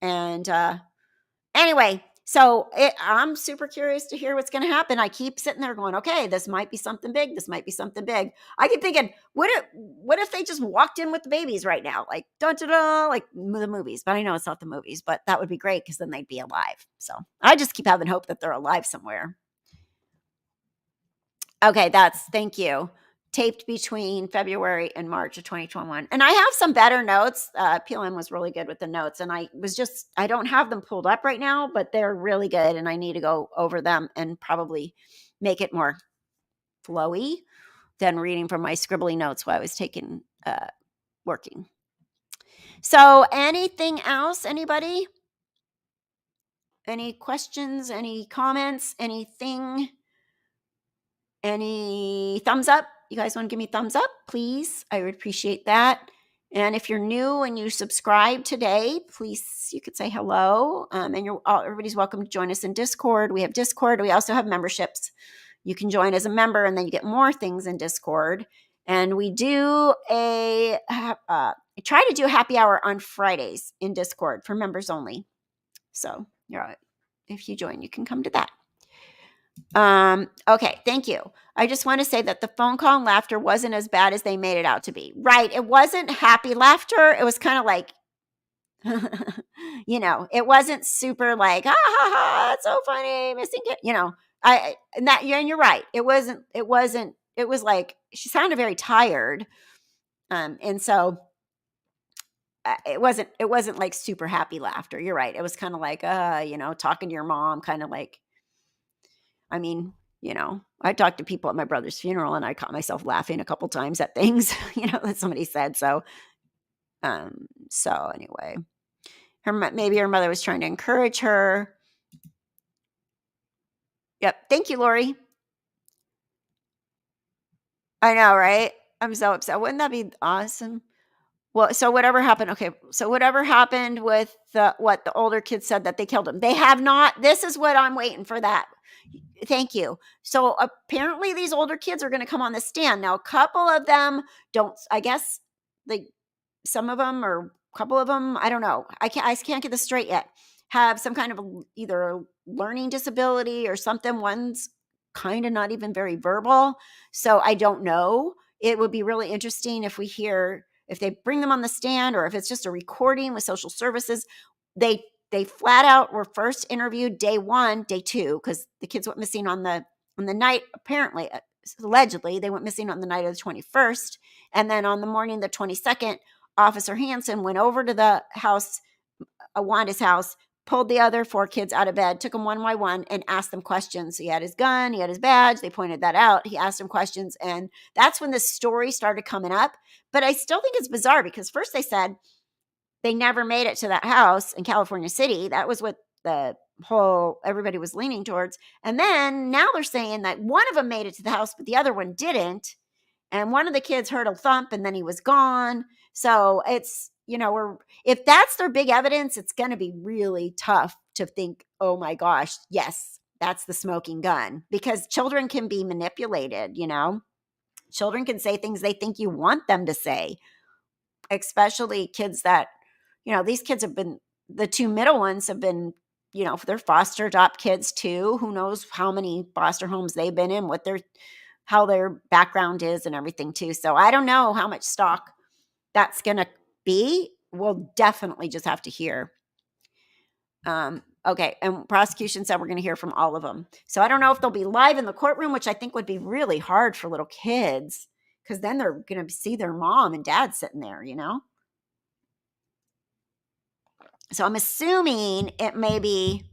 S1: And anyway, so I'm super curious to hear what's going to happen. I keep sitting there going, okay, this might be something big. This might be something big. I keep thinking, what if they just walked in with the babies right now? Like, da-da-da, like the movies. But I know it's not the movies, but that would be great because then they'd be alive. So I just keep having hope that they're alive somewhere. Okay, thank you. taped between February and March of 2021. And I have some better notes. PLM was really good with the notes, and I don't have them pulled up right now, but they're really good, and I need to go over them and probably make it more flowy than reading from my scribbly notes while I was working. So anything else, anybody? Any questions, any comments, anything? Any thumbs up? You guys want to give me thumbs up, please? I would appreciate that. And if you're new and you subscribe today, please, you could say hello. And everybody's welcome to join us in Discord. We have Discord. We also have memberships. You can join as a member, and then you get more things in Discord. And we do I try to do a happy hour on Fridays in Discord for members only. So if you join, you can come to that. Okay, thank you. I just want to say that the phone call and laughter wasn't as bad as they made it out to be. Right. It wasn't happy laughter. It was kind of like, it wasn't super like, ha ha ha, that's so funny, missing it. And you're right. It was like, she sounded very tired. And so it wasn't like super happy laughter. You're right. It was kind of like, talking to your mom, kind of like, I mean, I talked to people at my brother's funeral, and I caught myself laughing a couple times at things, that somebody said. So anyway, maybe her mother was trying to encourage her. Yep. Thank you, Lori. I know, right? I'm so upset. Wouldn't that be awesome? Well, so whatever happened. Okay. So whatever happened with what the older kids said, that they killed him. They have not. This is what I'm waiting for that. Thank you. So apparently these older kids are going to come on the stand. Now, a couple of them don't, I guess, some of them or a couple of them, I don't know. I can't get this straight yet. Have some kind of either a learning disability or something. One's kind of not even very verbal. So I don't know. It would be really interesting if they bring them on the stand, or if it's just a recording with social services. They flat out were first interviewed day 1, day 2, because the kids went missing on the night, apparently, allegedly, they went missing on the night of the 21st. And then on the morning of the 22nd, Officer Hansen went over to the house, Wanda's house, pulled the other 4 kids out of bed, took them one by one, and asked them questions. He had his gun, he had his badge. They pointed that out. He asked them questions. And that's when this story started coming up. But I still think it's bizarre, because first they said they never made it to that house in California City. That was what everybody was leaning towards. And then now they're saying that one of them made it to the house, but the other one didn't. And one of the kids heard a thump, and then he was gone. So it's, if that's their big evidence, it's going to be really tough to think, oh my gosh, yes, that's the smoking gun, because children can be manipulated. Children can say things they think you want them to say, especially kids that, these kids have been, the 2 middle ones have been, they're foster adopt kids too. Who knows how many foster homes they've been in, how their background is and everything too. So I don't know how much stock that's going to be. We'll definitely just have to hear. Okay. And prosecution said we're going to hear from all of them. So I don't know if they'll be live in the courtroom, which I think would be really hard for little kids, because then they're going to see their mom and dad sitting there, So I'm assuming it may be,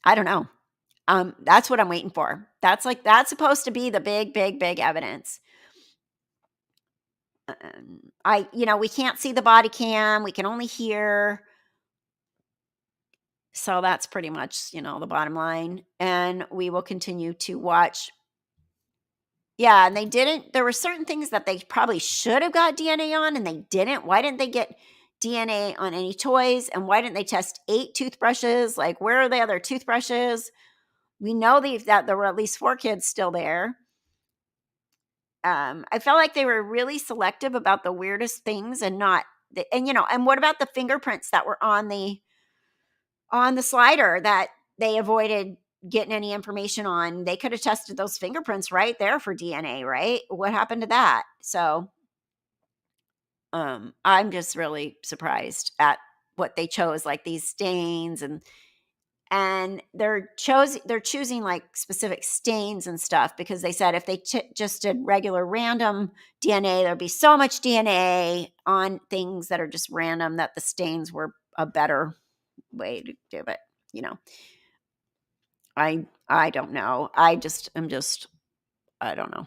S1: I don't know. That's what I'm waiting for. That's supposed to be the big, big, big evidence. We can't see the body cam. We can only hear. So that's pretty much, the bottom line. And we will continue to watch. Yeah. And there were certain things that they probably should have got DNA on, and they didn't. Why didn't they get DNA on any toys? And why didn't they test 8 toothbrushes? Like, where are the other toothbrushes? We know that there were at least 4 kids still there. I felt like they were really selective about the weirdest things, and and what about the fingerprints that were on the slider that they avoided getting any information on? They could have tested those fingerprints right there for DNA, right? What happened to that? So, I'm just really surprised at what they chose, like these stains, and And they're choosing like specific stains and stuff because they said if they just did regular random DNA, there'd be so much DNA on things that are just random that the stains were a better way to do it. You know, I don't know. I don't know.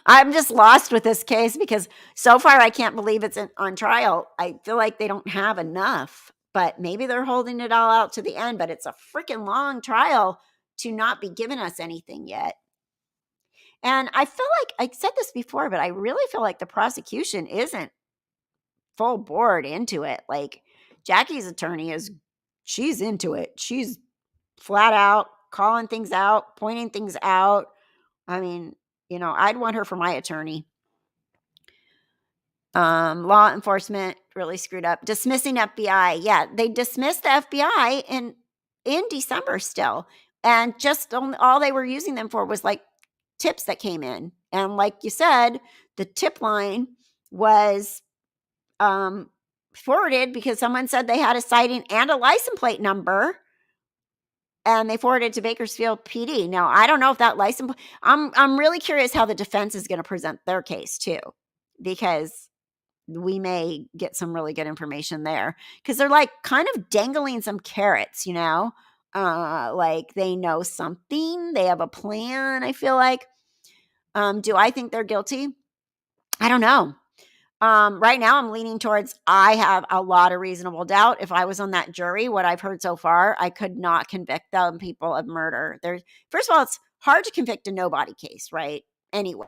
S1: I'm just lost with this case because so far I can't believe it's on trial. I feel like they don't have enough, but maybe they're holding it all out to the end, but it's a freaking long trial to not be giving us anything yet. And I feel like I said this before, but I really feel like the prosecution isn't full board into it. Like Jackie's attorney she's into it. She's flat out calling things out, pointing things out. I mean, I'd want her for my attorney. Law enforcement really screwed up. Dismissing FBI. Yeah, they dismissed the FBI in December still. And just all they were using them for was like tips that came in. And like you said, the tip line was forwarded because someone said they had a sighting and a license plate number. And they forwarded to Bakersfield PD. Now, I don't know if that license. I'm really curious how the defense is going to present their case too, because we may get some really good information there. Because they're like kind of dangling some carrots, like they know something, they have a plan. I feel like. Do I think they're guilty? I don't know. Right now I'm leaning towards I have a lot of reasonable doubt. If I was on that jury, what I've heard so far, I could not convict them people of murder. First of all, it's hard to convict a nobody case, right? Anyway.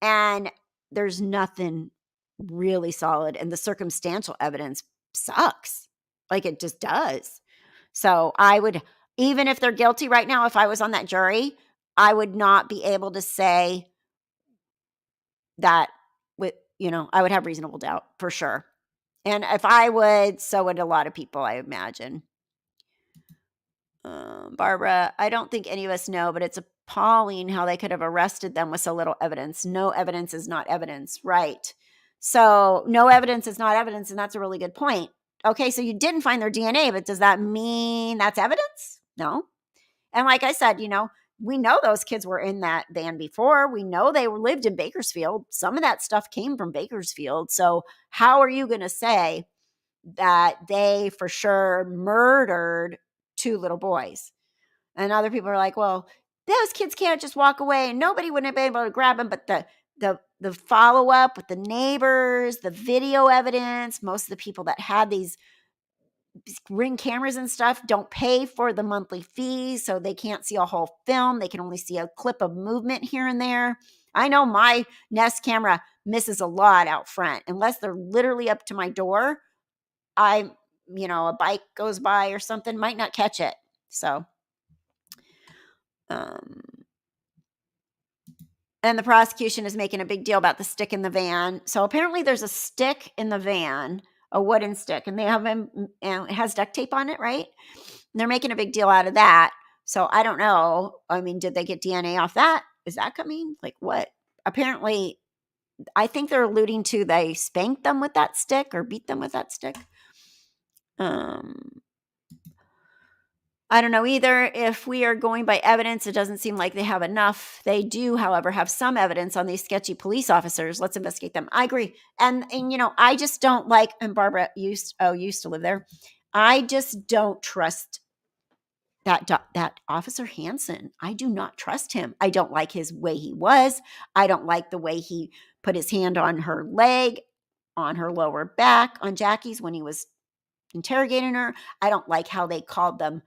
S1: And there's nothing really solid, and the circumstantial evidence sucks. Like it just does. So I would, even if they're guilty right now, if I was on that jury, I would not be able to say that I would have reasonable doubt for sure. And if I would, so would a lot of people, I imagine. Barbara, I don't think any of us know, but it's appalling how they could have arrested them with so little evidence. No evidence is not evidence, right? So no evidence is not evidence, and that's a really good point. Okay, so you didn't find their DNA, but does that mean that's evidence? No. And like I said, we know those kids were in that van before. We know they lived in Bakersfield. Some of that stuff came from Bakersfield. So how are you going to say that they for sure murdered 2 little boys? And other people are like, well, those kids can't just walk away and nobody would have been able to grab them. But the follow-up with the neighbors, the video evidence, most of the people that had these Ring cameras and stuff don't pay for the monthly fees, so they can't see a whole film. They can only see a clip of movement here and there. I know my Nest camera misses a lot out front. Unless they're literally up to my door, a bike goes by or something, might not catch it. So, and the prosecution is making a big deal about the stick in the van. So apparently there's a stick in the van, a wooden stick, and they have him, and it has duct tape on it, right? And they're making a big deal out of that. So I don't know. I mean, did they get DNA off that? Is that coming? Like what? Apparently, I think they're alluding to they spanked them with that stick or beat them with that stick. I don't know either. If we are going by evidence, it doesn't seem like they have enough. They do, however, have some evidence on these sketchy police officers. Let's investigate them. I agree. And I just don't like, and Barbara used to live there. I just don't trust that Officer Hansen. I do not trust him. I don't like his way he was. I don't like the way he put his hand on her leg, on her lower back, on Jackie's when he was interrogating her. I don't like how they called them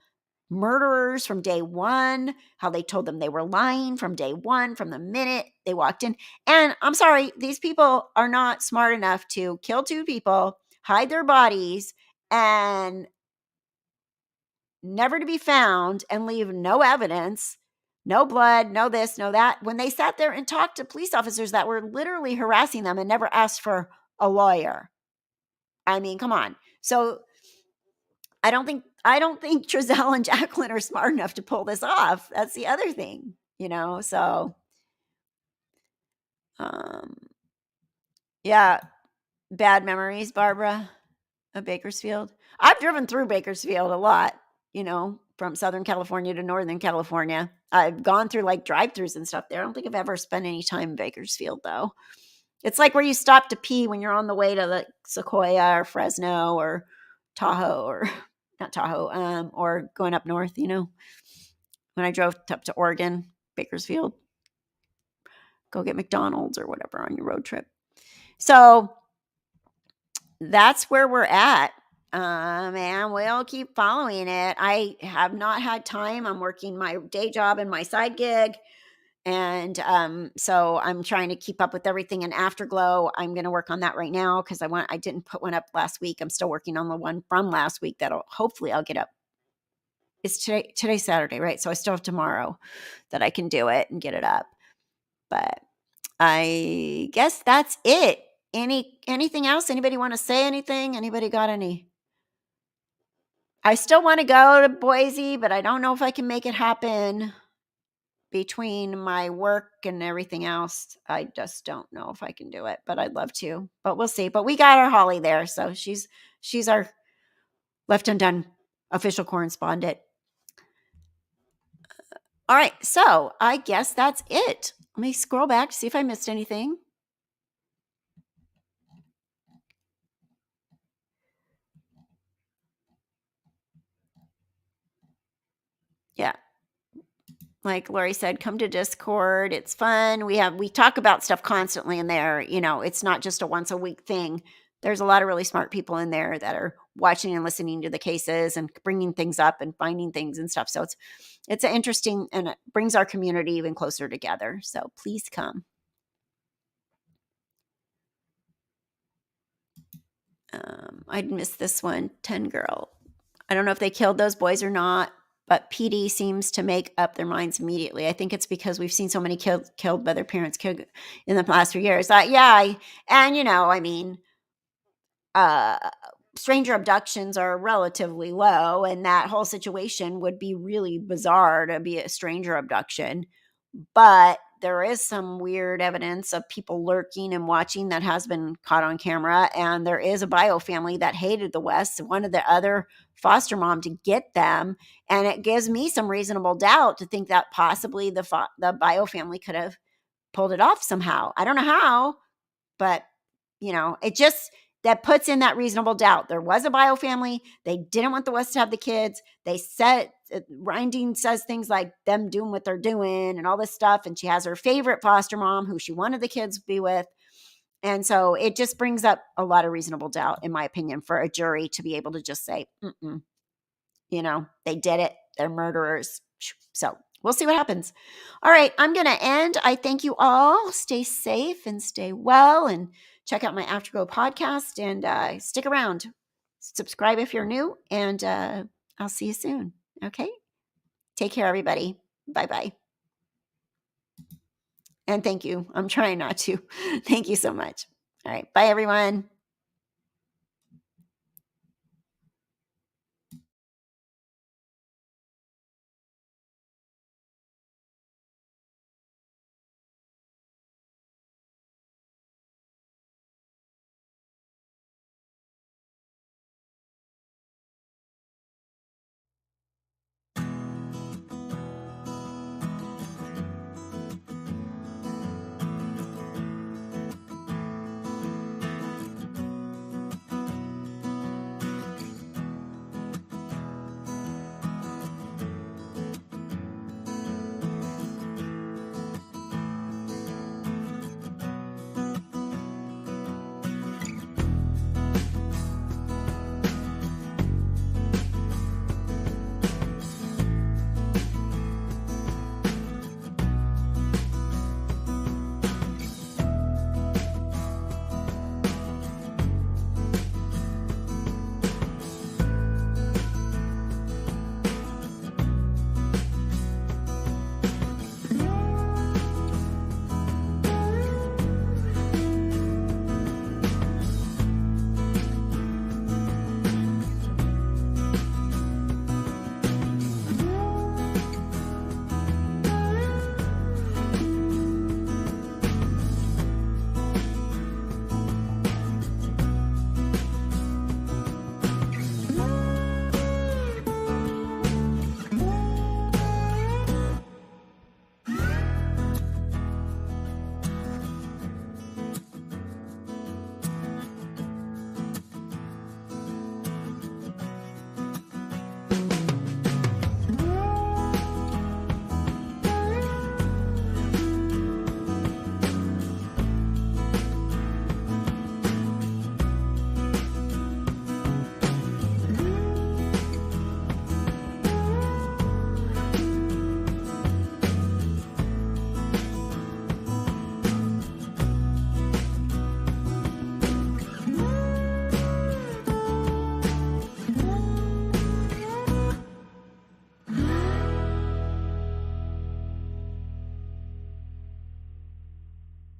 S1: murderers from day one, how they told them they were lying from day one, from the minute they walked in. And I'm sorry, these people are not smart enough to kill 2 people, hide their bodies, and never to be found, and leave no evidence, no blood, no this, no that, when they sat there and talked to police officers that were literally harassing them and never asked for a lawyer. I mean, come on. So I don't think Trezel and Jacqueline are smart enough to pull this off. That's the other thing, so yeah, bad memories, Barbara, of Bakersfield. I've driven through Bakersfield a lot. from Southern California to Northern California. I've gone through like drive-throughs and stuff there. I don't think I've ever spent any time in Bakersfield though. It's like where you stop to pee when you're on the way to the Sequoia or Fresno or Tahoe or not Tahoe, or going up north, when I drove up to Oregon, Bakersfield, go get McDonald's or whatever on your road trip. So that's where we're at. And we'll keep following it. I have not had time. I'm working my day job and my side gig. And so I'm trying to keep up with everything in Afterglow. I'm going to work on that right now because I didn't put one up last week. I'm still working on the one from last week that'll hopefully I'll get up. It's today's Saturday, right? So I still have tomorrow that I can do it and get it up. But I guess that's it. Anything else? Anybody want to say anything? Anybody got any? I still want to go to Boise, but I don't know if I can make it happen between my work and everything else. I just don't know if I can do it, but I'd love to. But we'll see. But we got our Holly there, so she's our Left Undone official correspondent. All right, so I guess that's it. Let me scroll back to see if I missed anything. Yeah. Like Lori said, come to Discord. It's fun. We talk about stuff constantly in there. It's not just a once a week thing. There's a lot of really smart people in there that are watching and listening to the cases and bringing things up and finding things and stuff. So it's interesting, and it brings our community even closer together. So please come. I'd missed this one. 10 girl. I don't know if they killed those boys or not, but PD seems to make up their minds immediately. I think it's because we've seen so many killed by their parents in the last few years. Stranger abductions are relatively low, and that whole situation would be really bizarre to be a stranger abduction. But there is some weird evidence of people lurking and watching that has been caught on camera. And there is a bio family that hated the West, wanted the other foster mom to get them. And it gives me some reasonable doubt to think that possibly the bio family could have pulled it off somehow. I don't know how, but it just, that puts in that reasonable doubt. There was a bio family. They didn't want the West to have the kids. They said, Rinding says things like them doing what they're doing and all this stuff. And she has her favorite foster mom who she wanted the kids to be with. And so it just brings up a lot of reasonable doubt, in my opinion, for a jury to be able to just say, they did it. They're murderers. So we'll see what happens. All right, I'm going to end. I thank you all. Stay safe and stay well, and check out my Afterglow podcast, and stick around. Subscribe if you're new, and I'll see you soon. Okay? Take care, everybody. Bye-bye. And thank you. I'm trying not to. Thank you so much. All right. Bye, everyone.